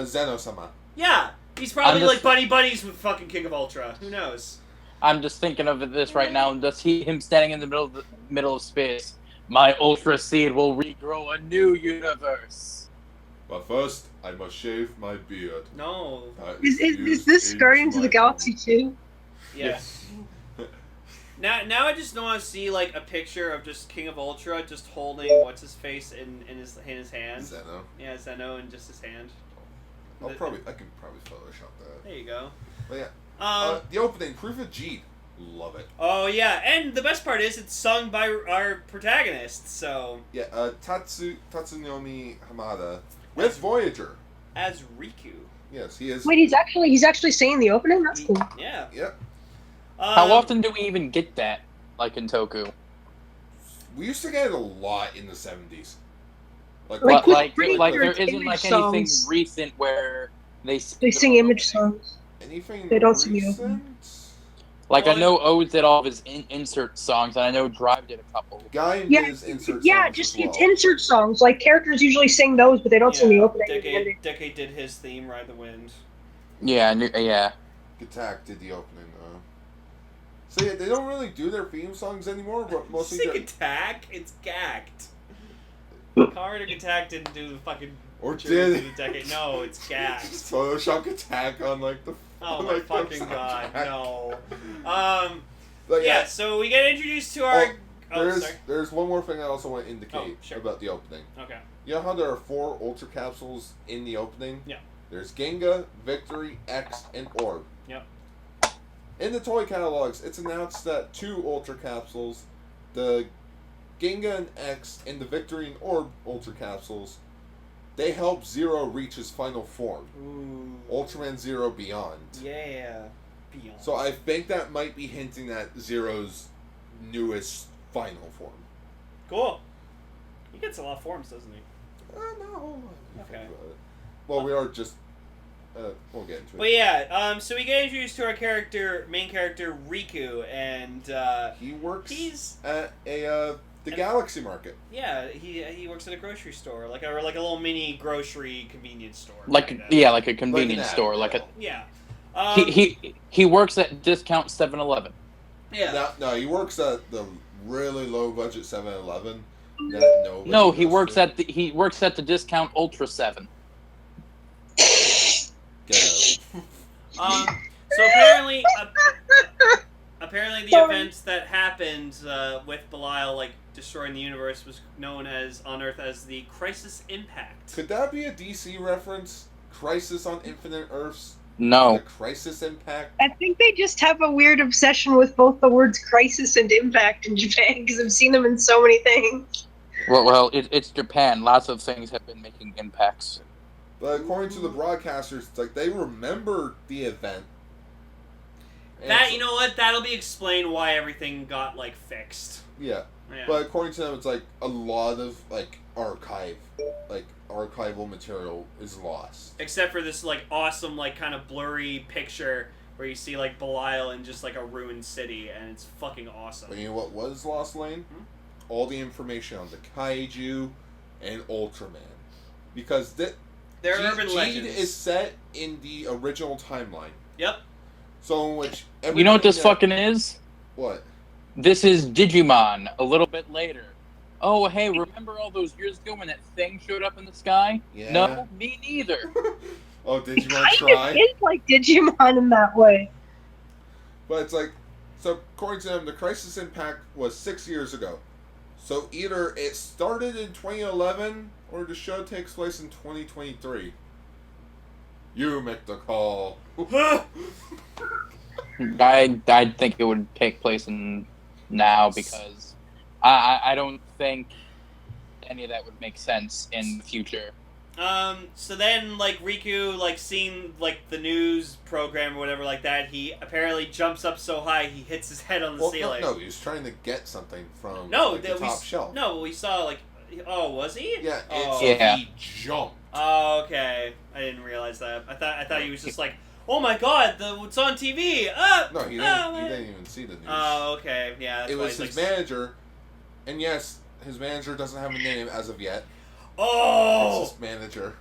Zeno-sama. Yeah, he's probably like buddies with fucking King of Ultra. Who knows? I'm just thinking of this right now, and just him standing in the middle of space. My Ultra Seed will regrow a new universe. But first, I must shave my beard. No. Is this Guardians of the Galaxy 2? Yes. Now I just want to see like a picture of just King of Ultra just holding what's his face in his hand. Zeno. Yeah, Zeno in just his hand. I can probably Photoshop that. There you go. But yeah. The opening, Proof of Geed. Love it. Oh yeah, and the best part is it's sung by our protagonist. So yeah, Tatsunomi Hamada with Voyager as Riku. Yes, he is. Wait, he's actually saying the opening. That's cool. Yeah. Yep. How often do we even get that, like in Toku? We used to get it a lot in the 70s. Like there isn't like anything recent where they sing image songs. Anything they don't sing recent? Like I know O did all of his insert songs, and I know Drive did a couple. Guy did his insert songs. Yeah, just it's insert songs. Like characters usually sing those, but they don't sing the opening. Decade did his theme, Ride the Wind. Yeah, yeah. Gattack did the opening. So yeah, they don't really do their theme songs anymore, but mostly. Did Gattack? It's gacked. Card or Gattack didn't do the fucking. Or did the decade? No, it's gacked. Just Photoshop Gattack on like the. Oh my fucking god, no. But yeah, so we get introduced to our. There's one more thing I also want to indicate about the opening. Okay. You know how there are 4 Ultra Capsules in the opening? Yeah. There's Genga, Victory, X, and Orb. Yep. In the toy catalogs, it's announced that 2 Ultra Capsules, the Genga and X, and the Victory and Orb Ultra Capsules, they help Zero reach his final form. Ooh. Ultraman Zero Beyond. Yeah. Beyond. So I think that might be hinting at Zero's newest final form. Cool. He gets a lot of forms, doesn't he? No. Okay. Well, we are just... we'll get into it. But yeah, so we get introduced to our main character, Riku, and, he works at a The Galaxy Market. Yeah, he works at a grocery store, like a little mini grocery convenience store. Like a convenience store, yeah. He works at discount 7-Eleven. Yeah. No, he works at the really low budget 7-Eleven. No, he works at the discount Ultra 7. Get out. So apparently the events that happened with Belial, like destroying the universe, was known on Earth as the Crisis Impact. Could that be a DC reference? Crisis on Infinite Earths? No. The Crisis Impact? I think they just have a weird obsession with both the words crisis and impact in Japan, because I've seen them in so many things. Well, it's Japan. Lots of things have been making impacts. But according to the broadcasters, it's like they remember the event. You know what? That'll be explained why everything got like fixed. Yeah. But according to them, it's like a lot of like archival material is lost. Except for this like awesome like kind of blurry picture where you see like Belial in just like a ruined city, and it's fucking awesome. But you know what was lost, Lane? All the information on the kaiju and Ultraman, because they're urban legends. Geed is set in the original timeline. Yep. So in which you know what this fucking is? What? This is Digimon a little bit later. Oh, hey, remember all those years ago when that thing showed up in the sky? Yeah. No, me neither. Oh, Digimon It try? kind of is like Digimon in that way. But it's like, so according to them, the Crisis Impact was 6 years ago. So either it started in 2011 or the show takes place in 2023. You make the call. I think it would take place in now, because I don't think any of that would make sense in the future. So then, like, Riku, like, seeing, like, the news program or whatever like that, he apparently jumps up so high he hits his head on the ceiling. No, he was trying to get something from the top shelf. No, we saw, like, oh, was he? Yeah, he jumped. Oh, okay. I didn't realize that. I thought he was just like, oh my god, it's on TV! No, he didn't even see the news. Oh, okay, yeah. That's it was his manager, and yes, his manager doesn't have a name as of yet. Oh! It's his manager.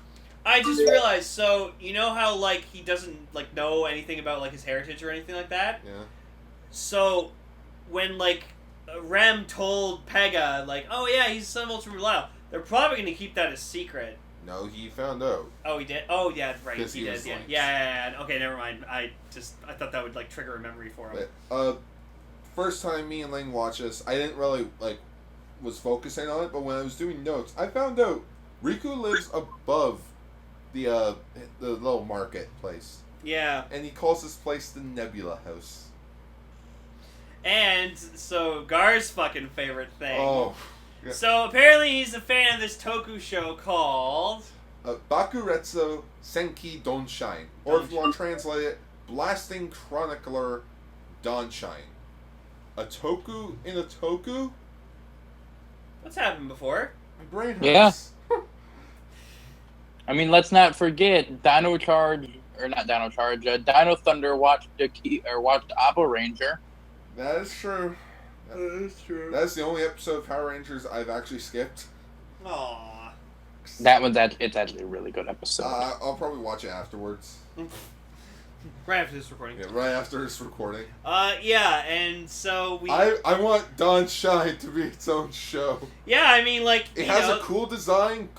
I just realized, so, you know how, like, he doesn't, like, know anything about, like, his heritage or anything like that? Yeah. So, when, like, Rem told Pega, like, oh yeah, he's the son of Ultraman Belial, they're probably going to keep that a secret. No, he found out. Oh, he did? Oh, yeah, right, he did. Yeah. Yeah. Okay, never mind. I thought that would, like, trigger a memory for him. But, first time me and Ling watched this, I didn't really, like, was focusing on it, but when I was doing notes, I found out Riku lives above the little marketplace. Yeah. And he calls this place the Nebula House. And, so, Gar's fucking favorite thing. Oh. Yeah. So, apparently he's a fan of this Toku show called... Bakuretsu Senki Donshine. Or if you want to translate it, Blasting Chronicler Donshine. A Toku in a Toku? What's happened before? My brain hurts. Yeah. I mean, let's not forget Dino Thunder watched Abo Ranger. That is true. That is true. That's the only episode of Power Rangers I've actually skipped. Aww. It's actually a really good episode. I'll probably watch it afterwards. Right after this recording. Yeah, right after this recording. Yeah, and so we... I want Dawn Shine to be its own show. Yeah, I mean, like, it has a cool design,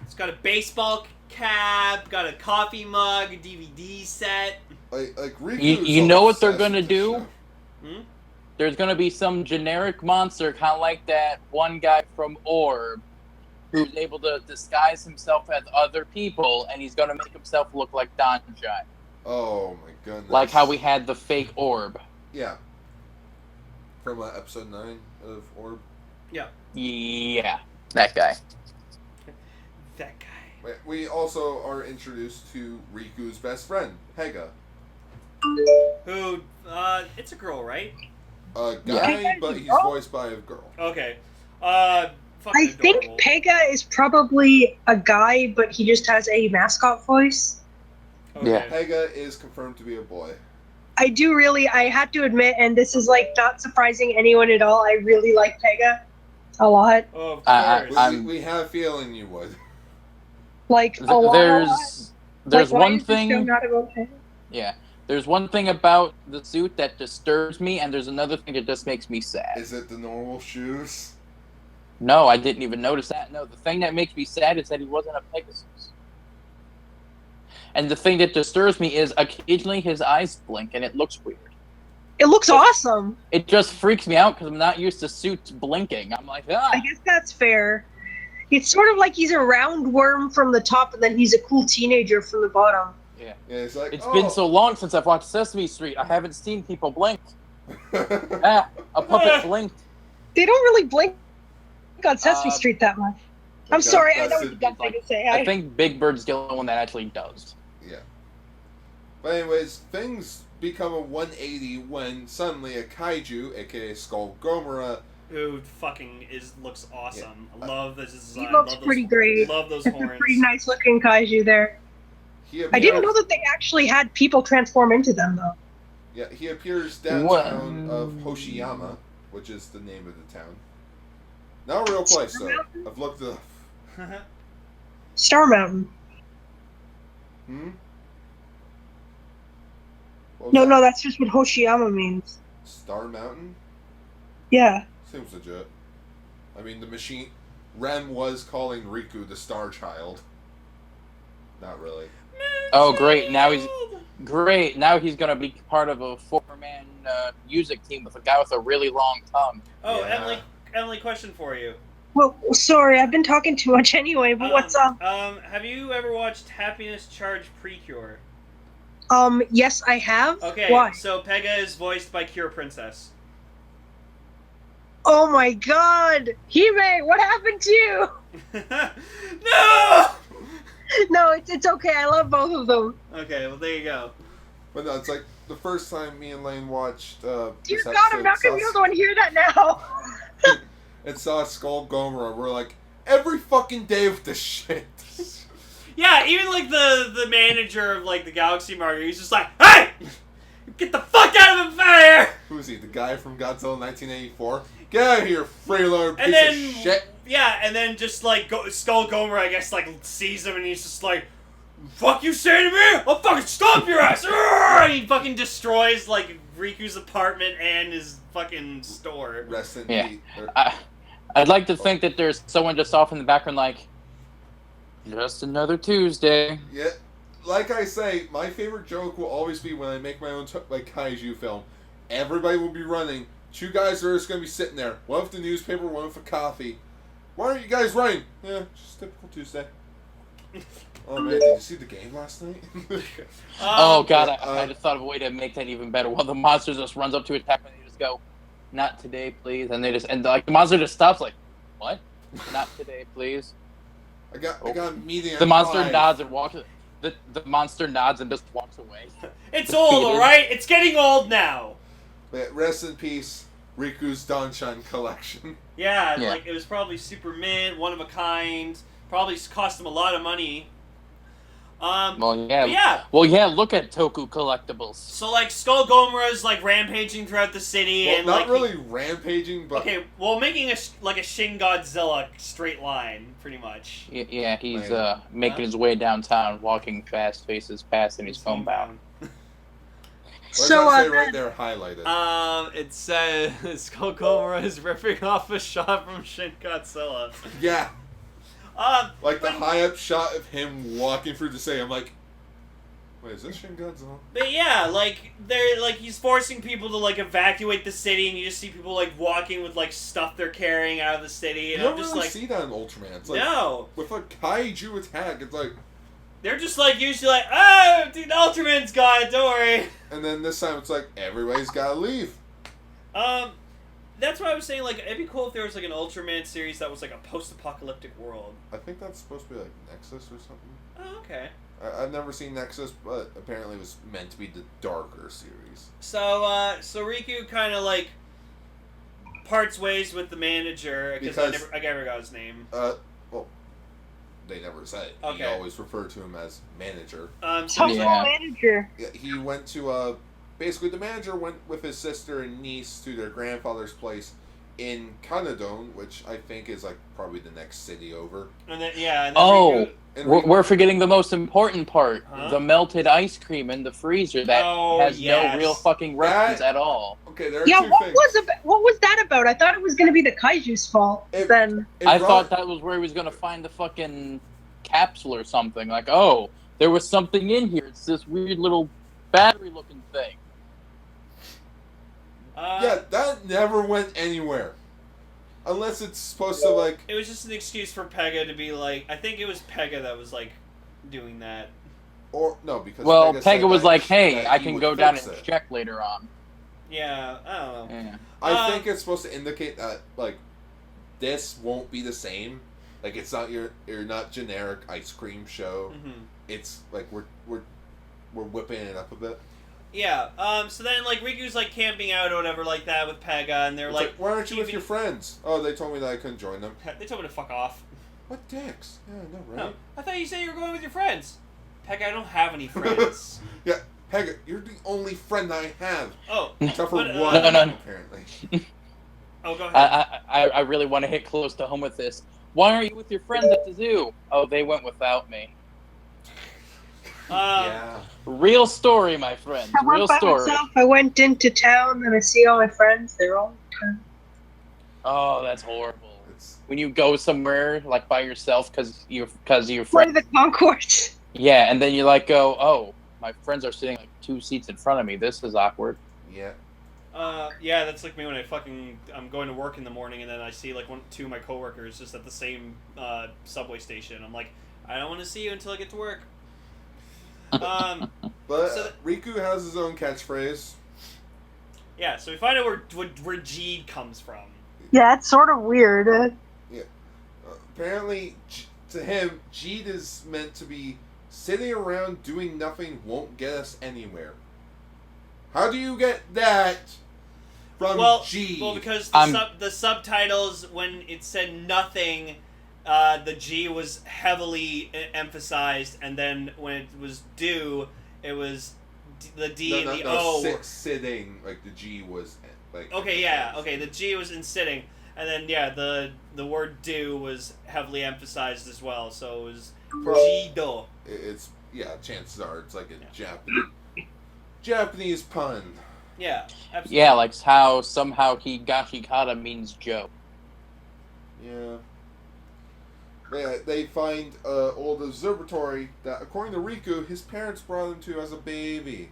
It's got a baseball cap, got a coffee mug, a DVD set. Like Riku. You know what they're gonna do? Hmm? There's gonna be some generic monster, kind of like that one guy from Orb, who's able to disguise himself as other people, and he's gonna make himself look like Donjai. Oh my goodness! Like how we had the fake Orb. Yeah. From episode 9 of Orb. Yeah. Yeah, that guy. That guy. We also are introduced to Riku's best friend, Pega. Who? It's a girl, right? A guy, Yeah. but he's voiced by a girl. Okay. I think adorable. Pega is probably a guy, but he just has a mascot voice. Okay. Yeah. Pega is confirmed to be a boy. I had to admit, and this is like not surprising anyone at all, I really like Pega. A lot. Oh, of course. We have a feeling you would. Like, a lot. There's Like, why one is this show thing. not about him? Yeah, there's one thing about the suit that disturbs me, and there's another thing that just makes me sad. Is it the normal shoes? No, I didn't even notice that. No, the thing that makes me sad is that he wasn't a Pegasus. And the thing that disturbs me is occasionally his eyes blink, and it looks weird. It looks awesome. It just freaks me out because I'm not used to suits blinking. I'm like, ah. I guess that's fair. It's sort of like he's a roundworm from the top, and then he's a cool teenager from the bottom. Yeah. It's like, It's been so long since I've watched Sesame Street. I haven't seen people blink. A puppet blinked. They don't really blink on Sesame Street that much. I'm sorry, I know what you got to say. I think Big Bird's the only one that actually does. Yeah. But anyways, things become a 180 when suddenly a kaiju, aka Skull Gomora, who fucking looks awesome. I love this design. He looks pretty great. Love those It's horns. a pretty nice looking kaiju there. I didn't know that they actually had people transform into them, though. Yeah, he appears downtown of Hoshiyama, which is the name of the town. Not a real place, though. I've looked it up. Star Mountain. No, that's just what Hoshiyama means. Star Mountain? Yeah. Seems legit. I mean, the machine... Rem was calling Riku the Star Child. Not really. Oh, great. Now he's going to be part of a four-man music team with a guy with a really long tongue. Oh, yeah. Emily, question for you. Well, sorry, I've been talking too much anyway, but what's up? Have you ever watched Happiness Charge Precure? Yes, I have. Okay, Why? So Pega is voiced by Cure Princess. Oh my god! Hime, what happened to you? No! No, it's okay. I love both of them. Okay, well, there you go. But no, it's like the first time me and Lane watched Dear God, I'm not going to be able to hear that now. And saw Skull Gomora. We're like, every fucking day with this shit. Yeah, even like the manager of like the Galaxy Market, he's just like, hey! Get the fuck out of here! Who's he? The guy from Godzilla 1984? Get out of here, freeloader piece of shit! Yeah, and then just like Skull Gomora, I guess, like sees him and he's just like, "Fuck you say to me? I'll fucking stomp your ass!" And he fucking destroys like Riku's apartment and his fucking store. Rest in peace. Yeah. I'd like to think that there's someone just off in the background like, just another Tuesday. Yeah. Like I say, my favorite joke will always be when I make my own kaiju film. Everybody will be running. Two guys are just going to be sitting there. One with the newspaper, one with a coffee. Why aren't you guys running? Yeah, just typical Tuesday. Oh man, did you see the game last night? Oh god, I just thought of a way to make that even better. While the monster just runs up to attack and they just go, "Not today, please," and like the monster just stops, like, "What? Not today, please." I got a meeting. The monster nods and walks. The monster nods and just walks away. It's old, alright? It's getting old now. But rest in peace, Riku's Danshan collection. Yeah, like it was probably super mint, one of a kind. Probably cost him a lot of money. Well, yeah. Look at Toku Collectibles. So like Skull Gomora's like rampaging throughout the city, well, and not like really rampaging, but making a Shin Godzilla straight line, pretty much. Yeah, he's making his way downtown, walking fast, faces past, and he's homebound. So say right there, highlighted. It says Skull Gomora is ripping off a shot from Shin Godzilla. Yeah. Like the high-up shot of him walking through the city. I'm like, wait, is this Shin Godzilla? But yeah, like they're like he's forcing people to like evacuate the city, and you just see people like walking with like stuff they're carrying out of the city. And you I'm don't just really like, see that in Ultraman. It's like, no, with a kaiju attack, it's like they're just like usually like, oh, dude, Ultraman's got it, don't worry. And then this time it's like everybody's gotta leave. That's why I was saying, like, it'd be cool if there was, like, an Ultraman series that was, like, a post-apocalyptic world. I think that's supposed to be, like, Nexus or something. Oh, okay. I've never seen Nexus, but apparently it was meant to be the darker series. So, so Riku kind of, like, parts ways with the manager, because I never got his name. Well, they never said it. Okay. He always referred to him as manager. Manager. Yeah, he went to, basically, the manager went with his sister and niece to their grandfather's place, in Kanadon, which I think is like probably the next city over. And then and then Oh, Riku, we're forgetting the most important part: Huh? the melted ice cream in the freezer that has no real fucking reference at all. Okay, there are Yeah, two what things. what was that about? I thought it was going to be the kaiju's fault. Then I thought that was where he was gonna find the fucking capsule or something. Like, oh, there was something in here. It's this weird little battery-looking thing. Yeah, that never went anywhere. Unless it's supposed to, like... It was just an excuse for Pega to be like... I think it was Pega that was, like, doing that. Or, no, because... Well, Pega was said like, hey, that I he can would go down fix and it. check later on. Yeah, I don't know. Yeah. I think it's supposed to indicate that, like, this won't be the same. Like, it's not your not generic ice cream show. Mm-hmm. It's, like, we're whipping it up a bit. Yeah, so then, like, Riku's, like, camping out or whatever like that with Pega, and they're It's like... why aren't you with your friends? Oh, they told me that I couldn't join them. They told me to fuck off. What dicks? Yeah, I know, No, right? I thought you said you were going with your friends. Pega, I don't have any friends. Yeah, Pega, you're the only friend I have. Oh. Except for but, one, No. apparently. Oh, go ahead. I really want to hit close to home with this. Why aren't you with your friends at the zoo? Oh, they went without me. Yeah. Real story, my friends. I went Real by story. myself. I went into town and I see all my friends. They're all in town. Oh, that's horrible. When you go somewhere like by yourself because your One friend. of the concourse. Yeah, and then you like go, oh, my friends are sitting like 2 seats in front of me. This is awkward. Yeah. Yeah, that's like me when I'm going to work in the morning and then I see like two of my coworkers just at the same subway station. I'm like, I don't want to see you until I get to work. But Riku has his own catchphrase. Yeah, so we find out where Geed comes from. Yeah, it's sort of weird. Yeah. Apparently, to him, Geed is meant to be sitting around doing nothing won't get us anywhere. How do you get that from Geed? Well, because the subtitles, when it said nothing, the G was heavily emphasized, and then when it was do, it was the D and the O. Sitting, like the G was like. Okay, yeah, okay, the G was in sitting, and then the word do was heavily emphasized as well, so it was Jido. It's chances are it's like a Japanese pun. Yeah, absolutely. Yeah, like how somehow Higashikata means Joe. Yeah. They find an old observatory that, according to Riku, his parents brought him to as a baby.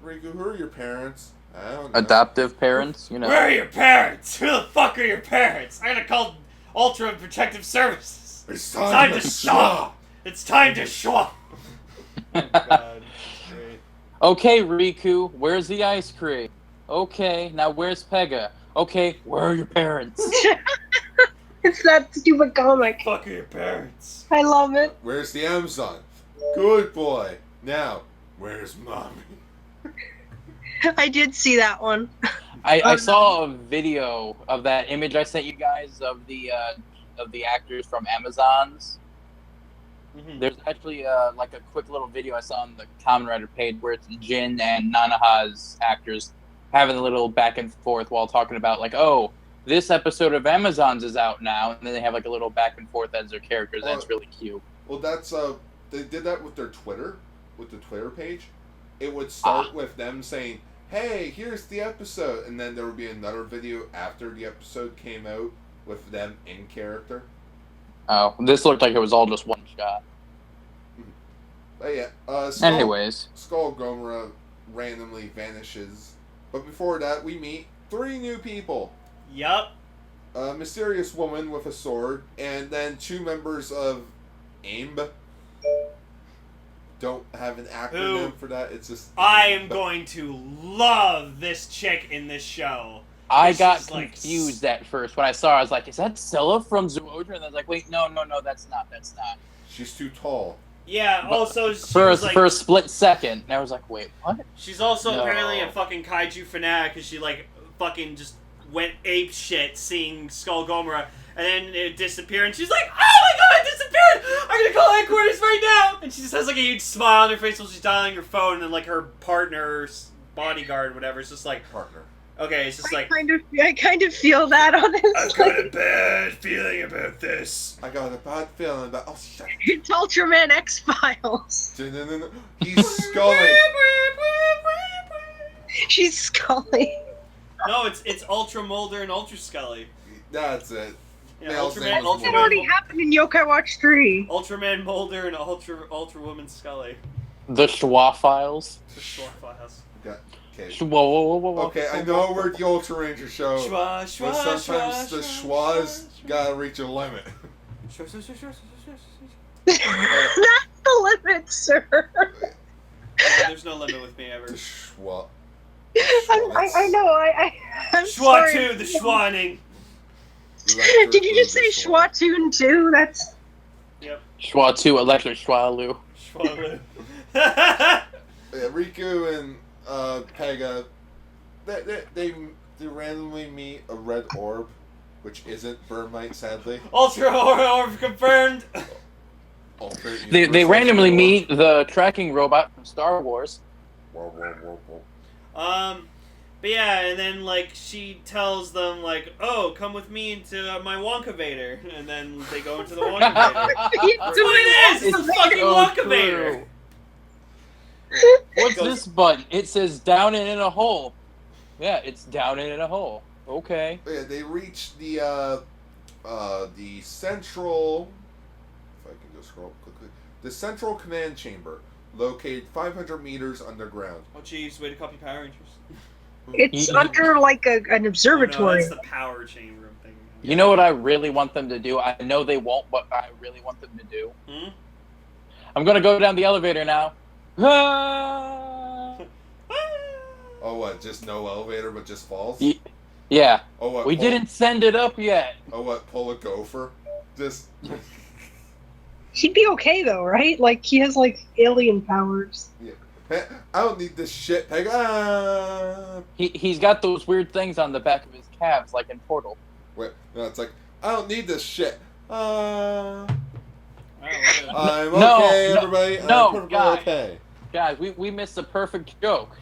Riku, who are your parents? I don't know. Adoptive parents, you know. Where are your parents? Who the fuck are your parents? I gotta call Ultra Protective Services. It's time to stop. It's time to shop. Oh, God. Great. Okay, Riku, where's the ice cream? Okay, now where's Pega? Okay, where are your parents? It's that stupid comic. Fuck are your parents? I love it. Where's the Amazon? Good boy. Now, where's mommy? I did see that one. I saw a video of that image I sent you guys of the actors from Amazons. Mm-hmm. There's actually like a quick little video I saw on the Kamen Rider page where it's Jin and Nanaha's actors having a little back and forth while talking about like, oh, this episode of Amazons is out now, and then they have like a little back and forth as their characters, and it's really cute. Well, that's they did that with their Twitter, with the Twitter page. It would start with them saying, "Hey, here's the episode," and then there would be another video after the episode came out with them in character. Oh, this looked like it was all just one shot. But yeah, anyways, Skull Gomera randomly vanishes, but before that, we meet 3 new people. Yup. A mysterious woman with a sword, and then 2 members of AIMB. Don't have an acronym for that. It's just. I am going to love this chick in this show. I got confused at first when I saw her. I was like, "Is that Scylla from Zoodra?" And I was like, "Wait, no, that's not. She's too tall." Yeah. Also, for a split second, and I was like, "Wait, what?" She's also apparently a fucking kaiju fanatic, because she like fucking just went ape shit seeing Skull Gomera, and then it disappeared, and she's like, "Oh my god, it disappeared! I'm gonna call headquarters right now!" And she just has like a huge smile on her face while she's dialing her phone, and then like her partner's bodyguard, whatever, is just like, partner. Okay, it's just like I kind of feel that, honestly. I've got a bad feeling about this. I got a bad feeling about. Oh shit! It's Ultraman X-Files. He's sculling. She's sculling. No, it's Ultra Mulder and Ultra Scully. That's it. Yeah, Male's Ultraman- name was That Ultraman- Mulder. already happened in Yokai Watch 3. Ultraman Mulder and Ultra Woman Scully. The Schwa Files. The Short Files. Yeah, okay. Whoa. Okay, I know we're the Ultraranger show, Schwa, but schwa, sometimes schwa, the schwa, schwas gotta reach a limit. That's the limit, sir. There's no limit with me ever. The schwa. I know. I'm Schwa sorry. 2, the Schwanning. Did you just say Schwatoon too? That's. Yep. Schwa 2, Electric Schwalu. Schwalu. Yeah, Riku and Pega, they randomly meet a red orb, which isn't Burmite, sadly. Ultra Orb confirmed. They randomly meet the tracking robot from Star Wars. But yeah, and then like she tells them like, "Oh, come with me into my Wonka Vader," and then they go into the Wonka Vader. That's what it is. It's the fucking Wonka Vader. What's this button? It says down and in a hole. Yeah, it's down and in a hole. Okay. Yeah, they reach the central. If I can just scroll up quickly, the central command chamber, located 500 meters underground. Oh, jeez, way to copy Power Rangers. It's under like an observatory. Oh, no, that's the power chamber thing. You know what I really want them to do? I know they won't, but I really want them to do. I'm gonna go down the elevator now. Oh, what? Just no elevator, but just falls? Yeah. Oh, what? We didn't send it up yet. Oh, what? Pull a gopher? Just. He'd be okay though, right? Like he has like alien powers. Yeah. I don't need this shit, Peg. He's got those weird things on the back of his calves, like in Portal. Wait, no, it's like, I don't need this shit. I'm No, okay, everybody. no, I'm perfectly guys. okay. Guys, we missed a perfect joke.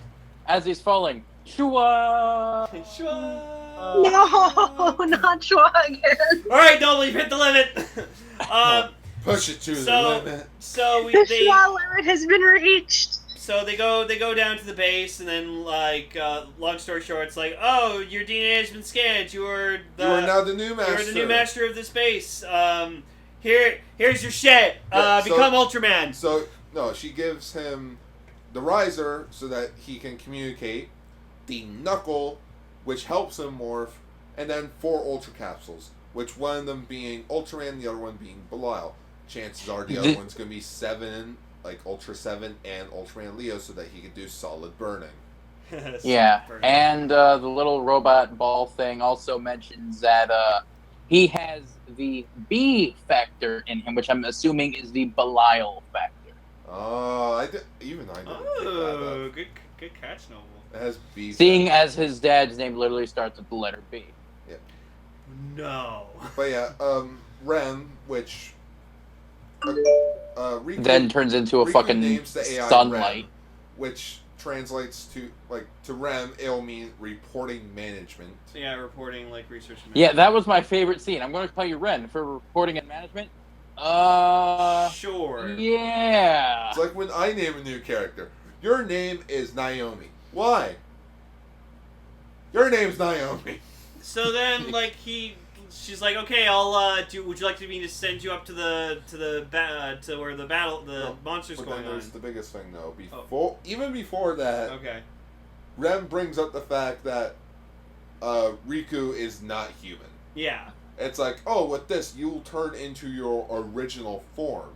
As he's falling, Shua! No, not Schwa again. Alright, Noble, you've hit the limit. Push it to the limit. So The Schwa limit has been reached. So they go down to the base, and then like long story short, it's like, oh, your DNA has been scanned. You are now the new master. You're the new master of this base. Here's your shit. Become Ultraman. So no, she gives him the riser so that he can communicate, the knuckle, which helps him morph, and then 4 ultra capsules, which one of them being Ultraman, the other one being Belial. Chances are the other one's gonna be 7, like Ultra 7 and Ultraman Leo, so that he could do solid burning. Yeah, and the little robot ball thing also mentions that he has the B factor in him, which I'm assuming is the Belial factor. Oh, I didn't pick that up. Good catch, Noble. It has B. Seeing as his dad's name literally starts with the letter B. Yeah. No. But yeah, Rem, which Riku, Then turns into a Riku fucking names the AI sunlight. Rem, which translates to Rem. It'll mean reporting management. So yeah, reporting like research. Yeah, that was my favorite scene. I'm going to call you Ren for reporting and management. Sure. Yeah. It's like when I name a new character. Your name is Naomi. Why? Your name's Naomi. So then, like she's like, okay, I'll would you like me to send you up to to where the monster's going on? There's the biggest thing though. Even before that, Okay. Rem brings up the fact that Riku is not human. Yeah. It's like, oh, with this, you'll turn into your original form.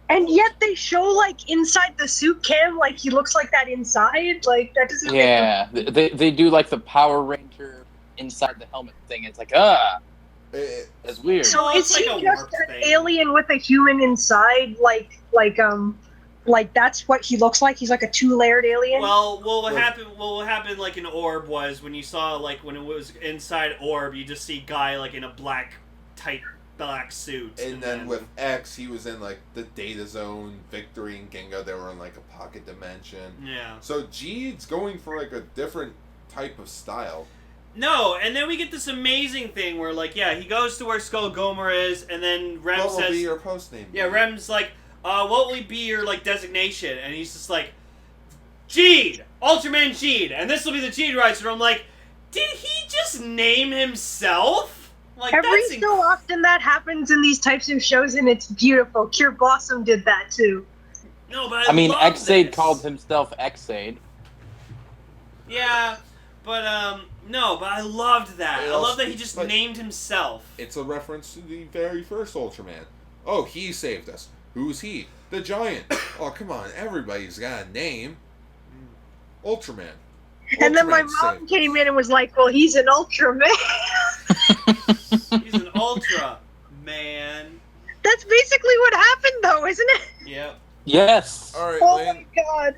And yet they show like inside the suit cam, like he looks like that inside. Like that doesn't. Yeah, they do like the Power Ranger inside the helmet thing. It's like that's weird. So Well, is it's he like a just warp an thing. alien with a human inside? Like that's what he looks like. He's like a 2-layered alien. Well, what happened like in Orb was when you saw like when it was inside Orb, you just see Guy like in a tight black suit. And then with X, he was in like the Data Zone, Victory, and Genga. They were in like a pocket dimension. Yeah. So Geed's going for like a different type of style. No, and then we get this amazing thing where, like, yeah, he goes to where Skull Gomer is, and then Rem What says... will be your post name? Yeah, Rem's like, what will be your, like, designation? And he's just like, Geed! Ultraman Geed! And this will be the Geed Riser. I'm like, did he just name himself? Like, Every that's so often that happens in these types of shows, and it's beautiful. Cure Blossom did that, too. No, but I mean, love Xade this. called himself Xade. Yeah, but, no, but I loved that. I love that he just named himself. It's a reference to the very first Ultraman. Oh, he saved us. Who's he? The Giant. Oh, come on. Everybody's got a name. Ultraman. And then my Ultraman mom saved came in and was like, well, he's an Ultraman. He's an Ultra Man. That's basically what happened, though, isn't it? Yep. Yes. All right, Oh Lane. my god.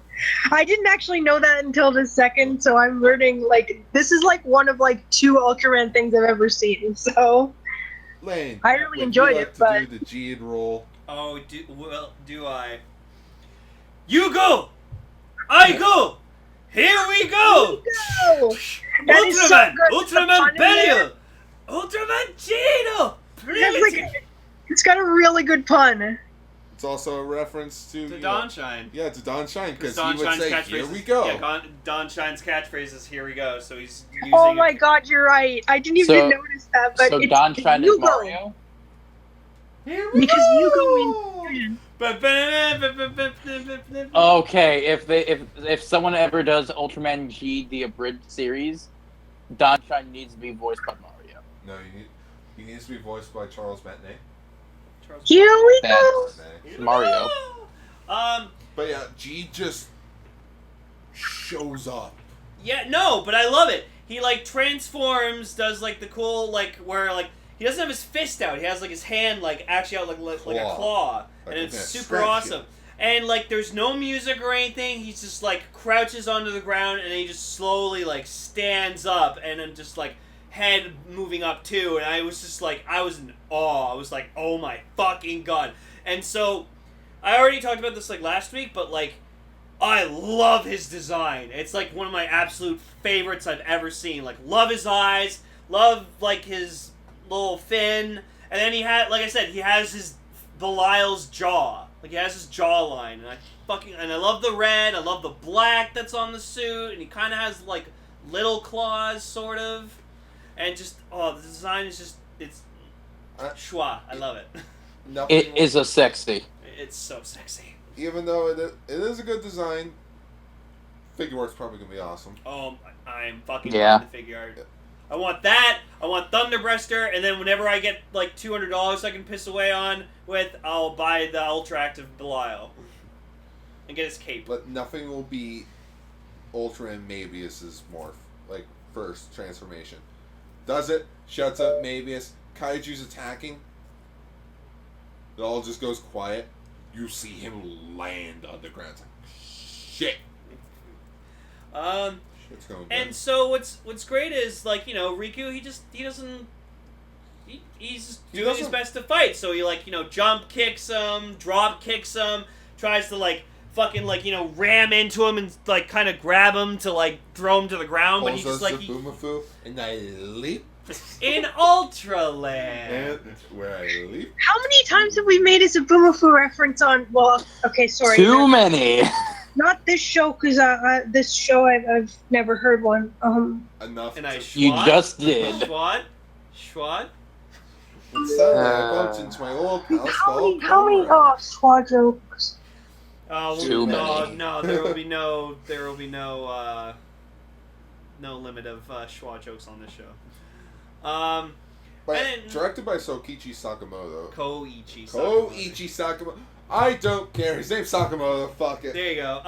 I didn't actually know that until this second, so I'm learning, like, this is like one of like 2 Ultraman things I've ever seen, so Lane. I really would enjoyed you like it, to but do the Geed roll? Oh, do I? You go! I go! Here we go! go! That is so Ultraman! good. The Ultraman pun in there. Burial! Ultraman Geedo! That's like, it's got a really good pun. It's also a reference to... To you Don know, Shine. Yeah, to Don Shine, because Don he would Shine's say, catchphrase here is- we go. Yeah, Don Shine's catchphrase is "Here we go," so he's using. Oh my god, you're right. I didn't even notice that, but So it's Don Shine is Yugo. Mario? Here we Because go. Yugo in Okay, if someone ever does Ultraman Geed the abridged series, Don Shine needs to be voiced by Mario. No, he needs to be voiced by Charles Martinet. Here we go. That's Mario. But yeah, G just shows up. Yeah, no, but I love it. He like transforms, does like the cool like where like he doesn't have his fist out. He has like his hand like actually out like a claw, Like, and it's yeah, super scratch awesome. it. And like there's no music or anything. He's just like crouches onto the ground and he just slowly like stands up and then just like head moving up too. And I was just like I was in awe. I was like, oh my fucking god. And so I already talked about this like last week, but like I love his design. It's like one of my absolute favorites I've ever seen. Like love his eyes, love like his little fin, and then he had, like I said, he has his Belial's jaw. Like he has his jawline, and I love the red. I love the black that's on the suit, and he kind of has like little claws, sort of, and just the design is just schwa. I love it. It is a sexy. It's so sexy. Even though it is a good design, figure art's probably gonna be awesome. Oh, I'm fucking Yeah. buying the figure art. I want that. I want Thunderbreaster, and then whenever I get like $200 I can piss away on with, I'll buy the Ultra Active Belial and get his cape. But nothing will be Ultra and Mabius's morph, like first transformation. Does it? Shuts up Mabius. Kaiju's attacking. It all just goes quiet. You see him land on the ground. It's like, shit. Shit's going down. And so what's great is like Riku he's doing his best to fight. So he like jump kicks him, drop kicks him, tries to like fucking like ram into him and like kind of grab him to like throw him to the ground, but he's just like Boomafu, and I leap. In Ultraland. And where I leap. How many times have we made a Zabumafu reference on? Well, okay, sorry. Too many. Not this show, because this show I've never heard one. Enough. And I You just did. Schwad? It's Sunday. I bumped into my old pal. How many squad jokes? Too many. No, there will be no limit of schwa jokes on this show. Directed by Sokichi Sakamoto. Koichi Sakamoto. I don't care. His name's Sakamoto. Fuck it. There you go.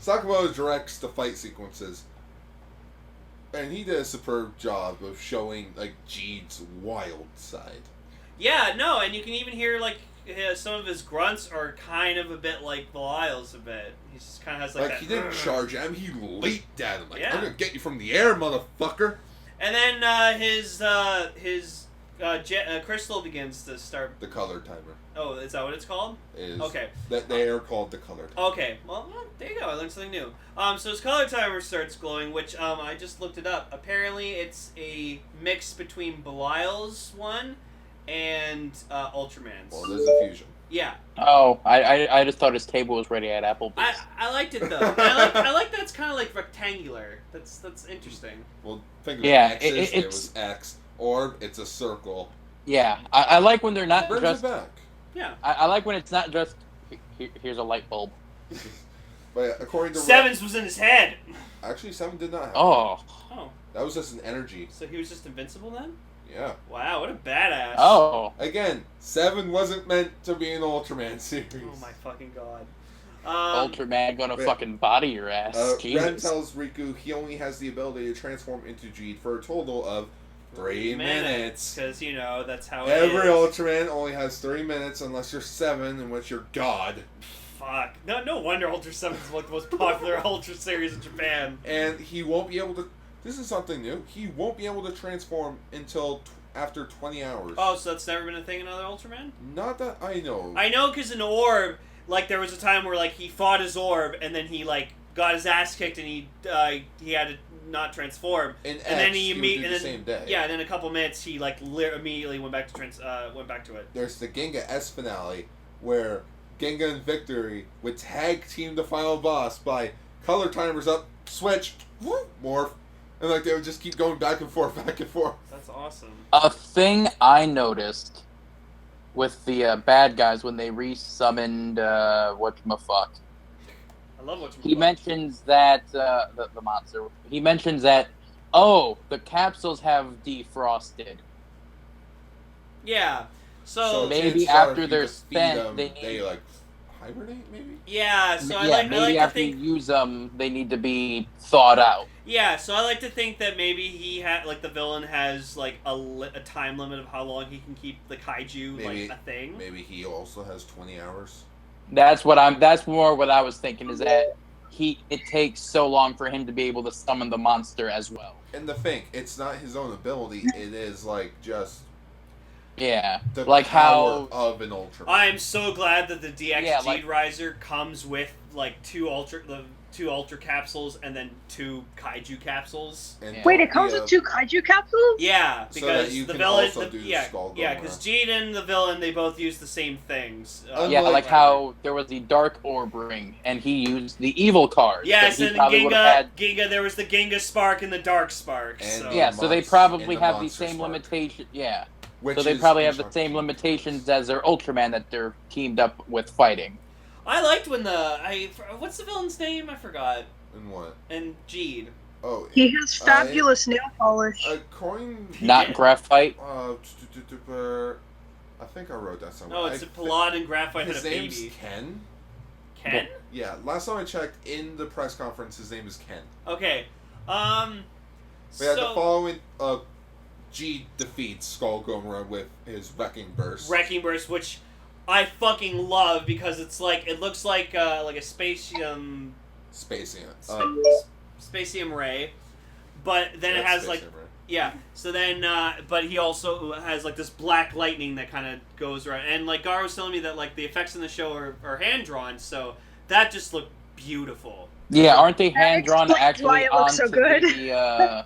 Sakamoto directs the fight sequences. And he did a superb job of showing, like, Geed's wild side. Yeah, no, and you can even hear, like, some of his grunts are kind of a bit like Belial's a bit. He just kind of has, like that... He didn't charge at him. He leaped at him. Like, Yeah. I'm gonna get you from the air, motherfucker. And then his Crystal begins to start. The color timer. Oh, is that what it's called? Okay. That they are called the color timer. Okay. Well, there you go. I learned something new. So his color timer starts glowing, which I just looked it up. Apparently, it's a mix between Belial's one and Ultraman's. Well, there's a fusion. Yeah. Oh, I just thought his table was ready at Applebee's. I liked it though. I like that it's kind of like rectangular. That's interesting. Well, think of X's. It was X. Orb, it's a circle. Yeah, I like when they're not Brings just. it back. Yeah. I like when it's not just. Here's a light bulb. But yeah, according to Sevens was in his head. Actually, 7 did not have. Oh. That was just an energy. So he was just invincible then? Yeah. Wow, what a badass. Oh. Again, 7 wasn't meant to be an Ultraman series. Oh my fucking god. Ultraman gonna fucking body your ass. Ren tells Riku he only has the ability to transform into Geed for a total of 3 minutes. Because, you know, that's how it Every is. Ultraman only has 3 minutes unless you're 7, in which you're God. Fuck. No wonder Ultra 7 is like the most popular Ultra series in Japan. And he won't be able to... This is something new. He won't be able to transform until after 20 hours. Oh, so that's never been a thing in other Ultraman? Not that I know. I know because in Orb, like, there was a time where, like, he fought his Orb, and then he, like, got his ass kicked, and he had to not transform. In and then he would do the same day. Yeah, and then a couple minutes, he, like, immediately went back to it. There's the Genga S finale, where Genga and Victory would tag team the final boss by color timers up, switch, whoop, morph, and like they would just keep going back and forth, back and forth. That's awesome. A thing I noticed with the bad guys when they re-summoned whatchamafuck. I love whatchamafuck. He mentions that the monster. He mentions that the capsules have defrosted. Yeah. So maybe after they're spent, they like hibernate, maybe. Yeah. So maybe after you use them, they need to be thawed out. Yeah. So I like to think that maybe the villain has like a time limit of how long he can keep the kaiju like a thing. Maybe he also has 20 hours. That's more what I was thinking. Is that it takes so long for him to be able to summon the monster as well. And the thing, it's not his own ability. It is like just. Yeah, the like power how of an Ultraman. I'm so glad that the DX Geed Riser comes with like two Ultra capsules and then 2 Kaiju capsules. Wait, it comes with 2 Kaiju capsules? Yeah, because so the villain, Skull because Geed and the villain, they both use the same things. Like how there was the Dark Orb ring, and he used the evil card. Yes, and Ginga, there was the Ginga Spark and the Dark Spark. So they probably have the same limitation. Yeah. So they probably have the same limitations as their Ultraman that they're teamed up with fighting. I liked when what's the villain's name? I forgot. And what? And Geed. Oh. He has fabulous nail polish. Not graphite. I think I wrote that somewhere. No, it's a Palad and graphite had a baby. His name's Ken. Ken? Yeah, last time I checked in the press conference, his name is Ken. Okay. The following Geed defeats Skull Gomora with his Wrecking Burst. Wrecking Burst, which I fucking love because it looks like a Spatium Ray, but then it has like So then, but he also has like this black lightning that kind of goes around, and like Gar was telling me that like the effects in the show are hand drawn, so that just looked beautiful. Yeah, aren't they hand drawn actually onto the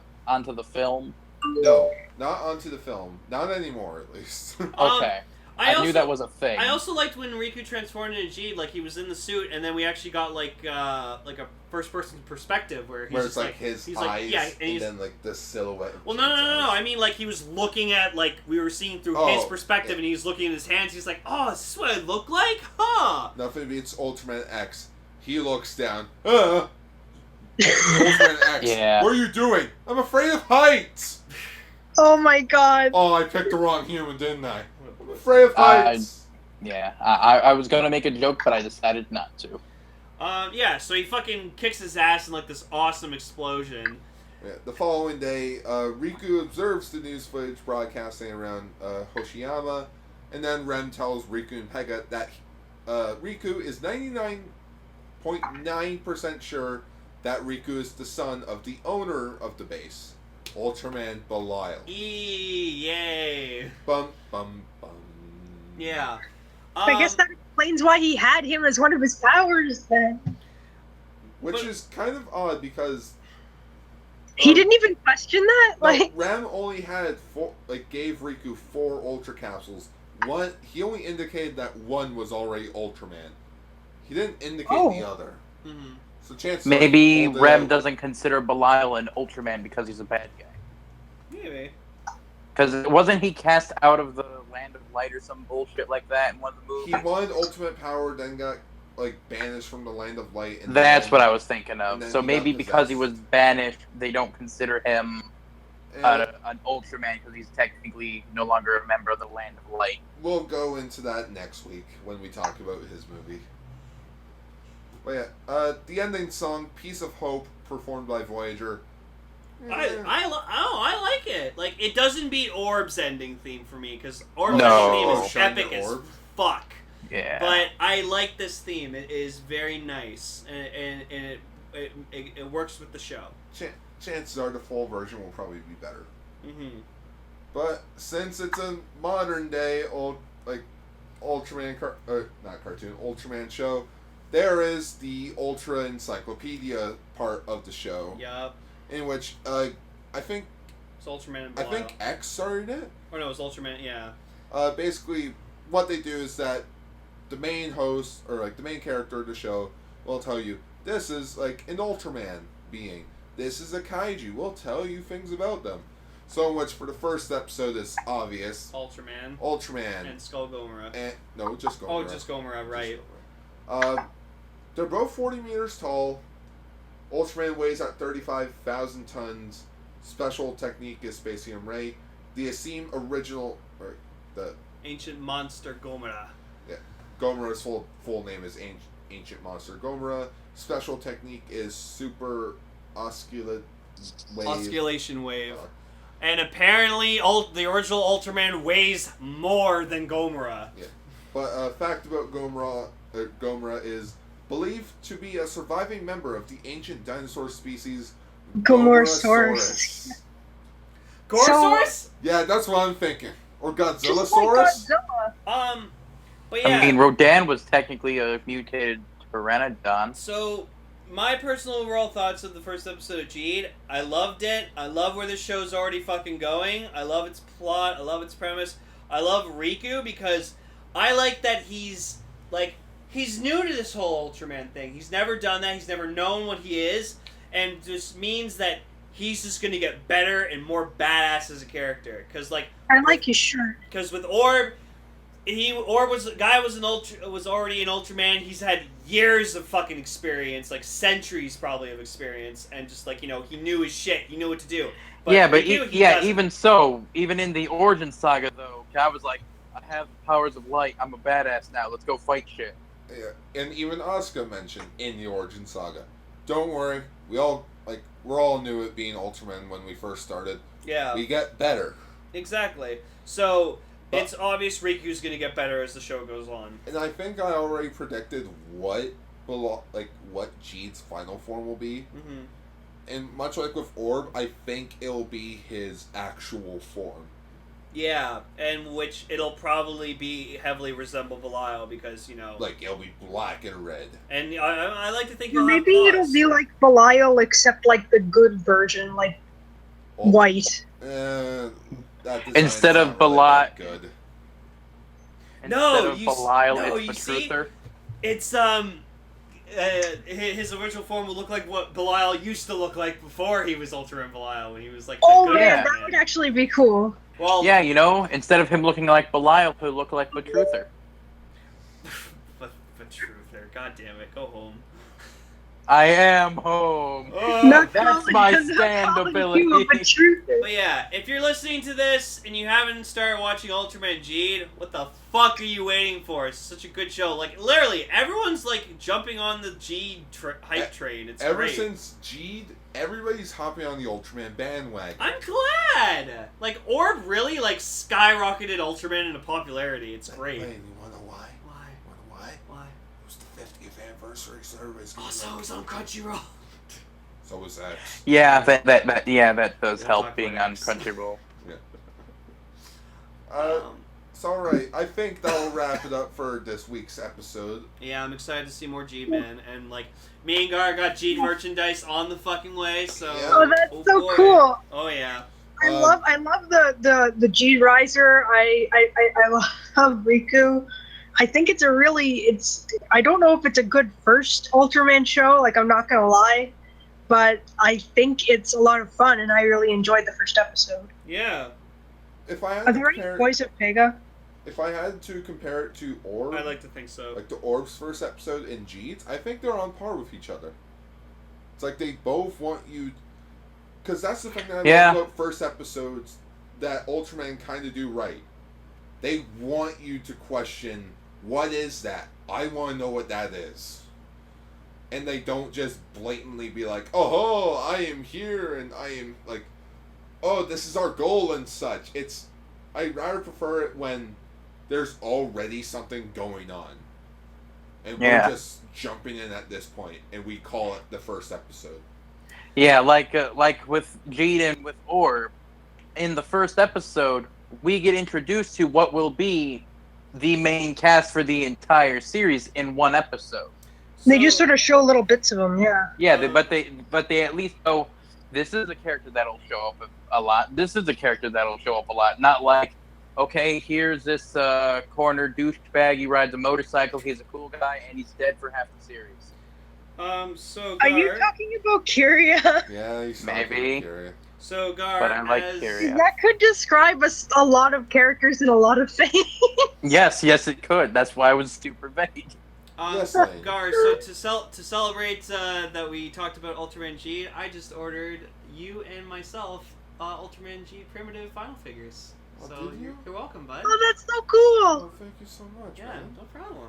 film? No, not onto the film. Not anymore, at least. Okay. I knew that was a thing. I also liked when Riku transformed into Geed, like he was in the suit, and then we actually got like a first-person perspective where it's like his eyes, and then like the silhouette. Well, no. I mean, like he was looking at we were seeing through his perspective, and he was looking at his hands. He's like, "Oh, is this what I look like? Huh?" Nothing beats Ultraman X. He looks down. Ultraman X. Yeah. What are you doing? I'm afraid of heights. Oh my god. Oh, I picked the wrong human, didn't I? I'm afraid of heights. I was gonna make a joke, but I decided not to. So he fucking kicks his ass in like this awesome explosion. Yeah, the following day, Riku observes the news footage broadcasting around Hoshiyama, and then Ren tells Riku and Pega that Riku is 99.9% sure that Riku is the son of the owner of the base. Ultraman Belial. Yay. Bum, bum, bum. Yeah. I guess that explains why he had him as one of his powers then. Which is kind of odd because he didn't even question that. No, Ram only had gave Riku 4 Ultra capsules. One, he only indicated that one was already Ultraman. He didn't indicate the other. Mm-hmm. So chances maybe Rem doesn't consider Belial an Ultraman because he's a bad guy. Maybe. Because wasn't he cast out of the Land of Light or some bullshit like that in one of the movies? He wanted ultimate power, then got banished from the Land of Light. And that's what I was thinking of. So maybe because he was banished, they don't consider him an Ultraman because he's technically no longer a member of the Land of Light. We'll go into that next week when we talk about his movie. But yeah, the ending song, "Piece of Hope," performed by Voyager. I like it. Like, it doesn't beat Orb's ending theme for me because Orb's theme is epic as fuck. Yeah. But I like this theme. It is very nice, and it works with the show. Chances are the full version will probably be better. Mm-hmm. But since it's a modern day Ultraman Ultraman show, there is the Ultra Encyclopedia part of the show. Yup. In which I think it's Ultraman and Belial. I think X started it. Oh no, it's Ultraman. Yeah. Basically, what they do is that the main host or the main character of the show will tell you this is an Ultraman being. This is a kaiju. We'll tell you things about them. So much for the first episode is obvious. Ultraman. And Skull Gomora. No, just Gomora. Oh, just Gomora, right. They're both 40 meters tall. Ultraman weighs at 35,000 tons. Special technique is Spacium Ray. The Ancient Monster Gomora. Yeah. Gomora's full name is Ancient Monster Gomora. Special technique is Super Osculation Wave. And apparently, the original Ultraman weighs more than Gomora. Yeah. But fact about Gomora is believed to be a surviving member of the ancient dinosaur species Gomorosaurus. Gorosaurus? Yeah, that's what I'm thinking. Or Godzillasaurus? Godzilla. But yeah. I mean, Rodan was technically a mutated Pteranodon. So, my personal overall thoughts of the first episode of Geed, I loved it. I love where the show's already fucking going. I love its plot. I love its premise. I love Riku because I like that he's new to this whole Ultraman thing. He's never done that. He's never known what he is. And just means that he's just going to get better and more badass as a character. Because, I like his shirt. Because with Orb, was already an Ultraman. He's had years of fucking experience, centuries probably of experience, and just he knew his shit. He knew what to do. But even so, even in the Origin Saga though, Guy was like, I have the powers of light. I'm a badass now. Let's go fight shit. Yeah, and even Asuka mentioned in the Origin Saga. Don't worry, we're all new at being Ultraman when we first started. Yeah. We get better. Exactly. So it's obvious Riku's gonna get better as the show goes on. And I think I already predicted what Geed's final form will be. Mm-hmm. And much like with Orb, I think it'll be his actual form. Yeah, and which it'll probably be heavily resemble Belial because, it'll be black and red. And I like to think he'll maybe have it'll be like Belial except the good version, white. Instead of Belial. Good. Belial, you it's see, Truther. It's his original form will look like what Belial used to look like before he was Ultraman Belial when he was the good that would actually be cool. Well, yeah, instead of him looking like Belial, he'll look like Truther. but Truther, god damn it, go home. I am home. That's my stand ability. But yeah, if you're listening to this and you haven't started watching Ultraman Geed, what the fuck are you waiting for? It's such a good show. Literally, everyone's jumping on the Geed hype train. It's ever great. Since Geed, everybody's hopping on the Ultraman bandwagon. I'm glad. Orb really skyrocketed Ultraman into popularity. It's great. Wait, you wanna know why? Why? Why? Why? It was the 50th anniversary, so everybody's gonna Also, it was on Crunchyroll. So is X. Yeah, that does We'll help talk being about on X. Crunchyroll. It's alright. I think that'll wrap it up for this week's episode. Yeah, I'm excited to see more Geed, man. And, like, me and Gar got Geed merchandise on the fucking way, so... Yeah. Oh, that's so boy. cool. Oh, yeah. I love the G Riser. I love Riku. I think it's I don't know if it's a good first Ultraman show, like, I'm not gonna lie, but I think it's a lot of fun, and I really enjoyed the first episode. Yeah. If I had Are to there any compare, boys of Pega? if I had to compare it to Orb, I like to think so. like the Orb's first episode and Geed's, I think they're on par with each other. It's like they both want you, because that's the thing that I love about first episodes that Ultraman kind of do right. They want you to question, what is that? I want to know what that is. And they don't just blatantly be like, oh, I am here and I am like, oh, this is our goal and such. I'd rather prefer it when there's already something going on. And we're just jumping in at this point and we call it the first episode. Yeah, like with Geed and with Orb, in the first episode, we get introduced to what will be the main cast for the entire series in one episode. They just sort of show little bits of them, yeah. Yeah, but they at least know this is a character that'll show up a lot. This is a character that'll show up a lot. Not like, okay, here's this corner douchebag. He rides a motorcycle. He's a cool guy, and he's dead for half the series. So Are you talking about Kyria? Yeah, he's maybe. So Gar, But I like Kyria. That could describe a lot of characters in a lot of things. Yes, it could. That's why it was super vague. Yes, Gar, so to celebrate that we talked about Ultraman Geed, I just ordered you and myself Ultraman Geed primitive final figures. Oh, So did you? you're welcome, bud. Oh, that's so cool. Oh, thank you so much, Yeah, man. no problem.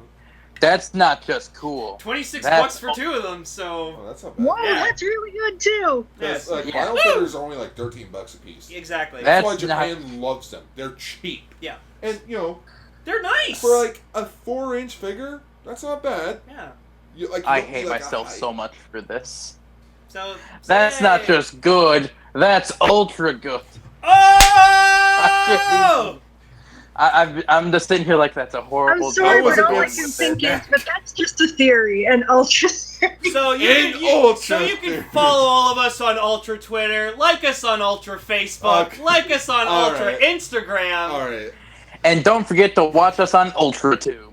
That's not just cool. $26 for two of them, so... Oh, that's not bad. Wow, Yeah. that's really good too. Because Yes. final figures are only like $13 a piece. Exactly. That's why That's Japan loves them. They're cheap. Yeah. And, you know, They're nice! for like a 4-inch figure, that's not bad. Yeah. You, like, you I don't hate need, like, myself a so much for this. So That's not yay. just good. That's ultra good. Oh! I'm just sitting here like that's a horrible. I'm sorry, was but a all I good can step think is, back. but that's just a theory, and Ultra theory. So you can follow all of us on Ultra Twitter, like us on Ultra Facebook, Okay. like us on All Ultra right. Instagram. Alright. And don't forget to watch us on UltraTube.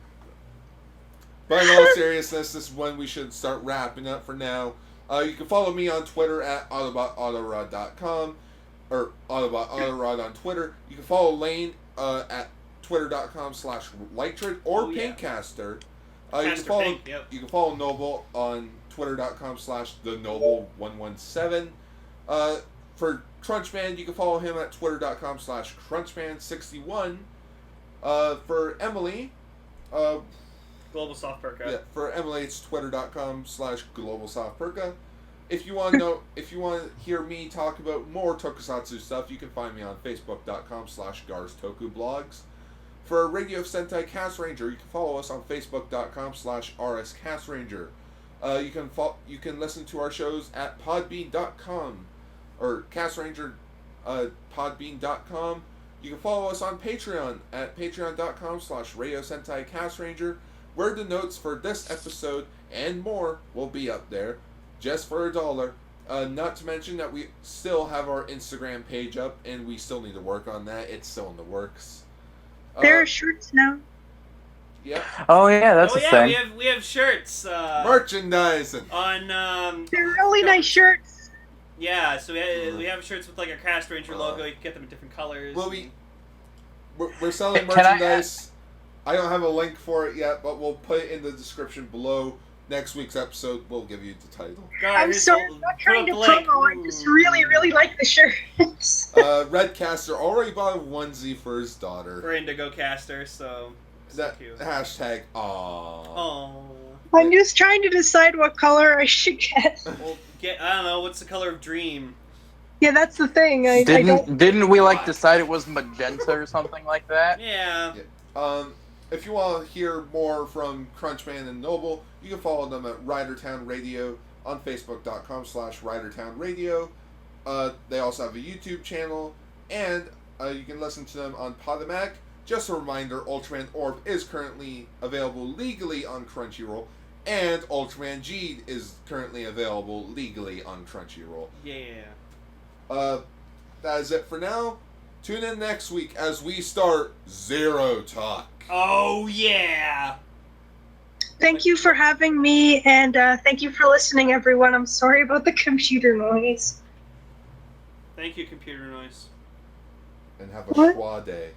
But in all seriousness, this is when we should start wrapping up for now. You can follow me on Twitter at Autobotautorod.com or Autobotautorod on Twitter. You can follow Lane at twitter.com/Lightrid or Pinkcaster. You can follow Noble on twitter.com/TheNoble117. For Crunchman, you can follow him at twitter.com/Crunchman61. For Emily, GlobalsoftPirka. yeah, for Emily, it's twitter.com/GlobalsoftPirka. If you want to hear me talk about more Tokusatsu stuff, you can find me on Facebook.com/GarsTokuBlogs. For Radio Sentai Castranger, you can follow us on Facebook.com/RSCastranger. You can listen to our shows at Podbean.com or Castranger Podbean.com. You can follow us on Patreon at Patreon.com/Radio Sentai Castranger, where the notes for this episode and more will be up there, just for $1. Not to mention that we still have our Instagram page up, and we still need to work on that. It's still in the works. There are shirts now. Yeah. Oh yeah, that's Oh a yeah, thing. we have shirts. Merchandising. On They're really nice shirts. yeah, so we have shirts with like a Cast Ranger logo. You can get them in different colors. Well, we're selling Can I merchandise. I don't have a link for it yet, but we'll put it in the description below. Next week's episode, we'll give you the title. I'm sorry, I'm not trying to promo. I just really, really like the shirts. Redcaster already bought a onesie for his daughter. For Indigo Caster, so That cute. hashtag aww. Oh. I'm just trying to decide what color I should get. Well, I don't know. What's the color of Dream? Yeah, that's the thing. I don't... Didn't we like decide it was magenta or something like that? Yeah. If you want to hear more from Crunchman and Noble, you can follow them at Ridertown Radio on Facebook.com/RiderTownRadio. They also have a YouTube channel, and you can listen to them on Podomac. Just a reminder, Ultraman Orb is currently available legally on Crunchyroll, and Ultraman Geed is currently available legally on Crunchyroll. Yeah. That is it for now. Tune in next week as we start Zero Talk. Oh, yeah! Thank you for having me, and thank you for listening, everyone. I'm sorry about the computer noise. Thank you, computer noise. And have a schwa day.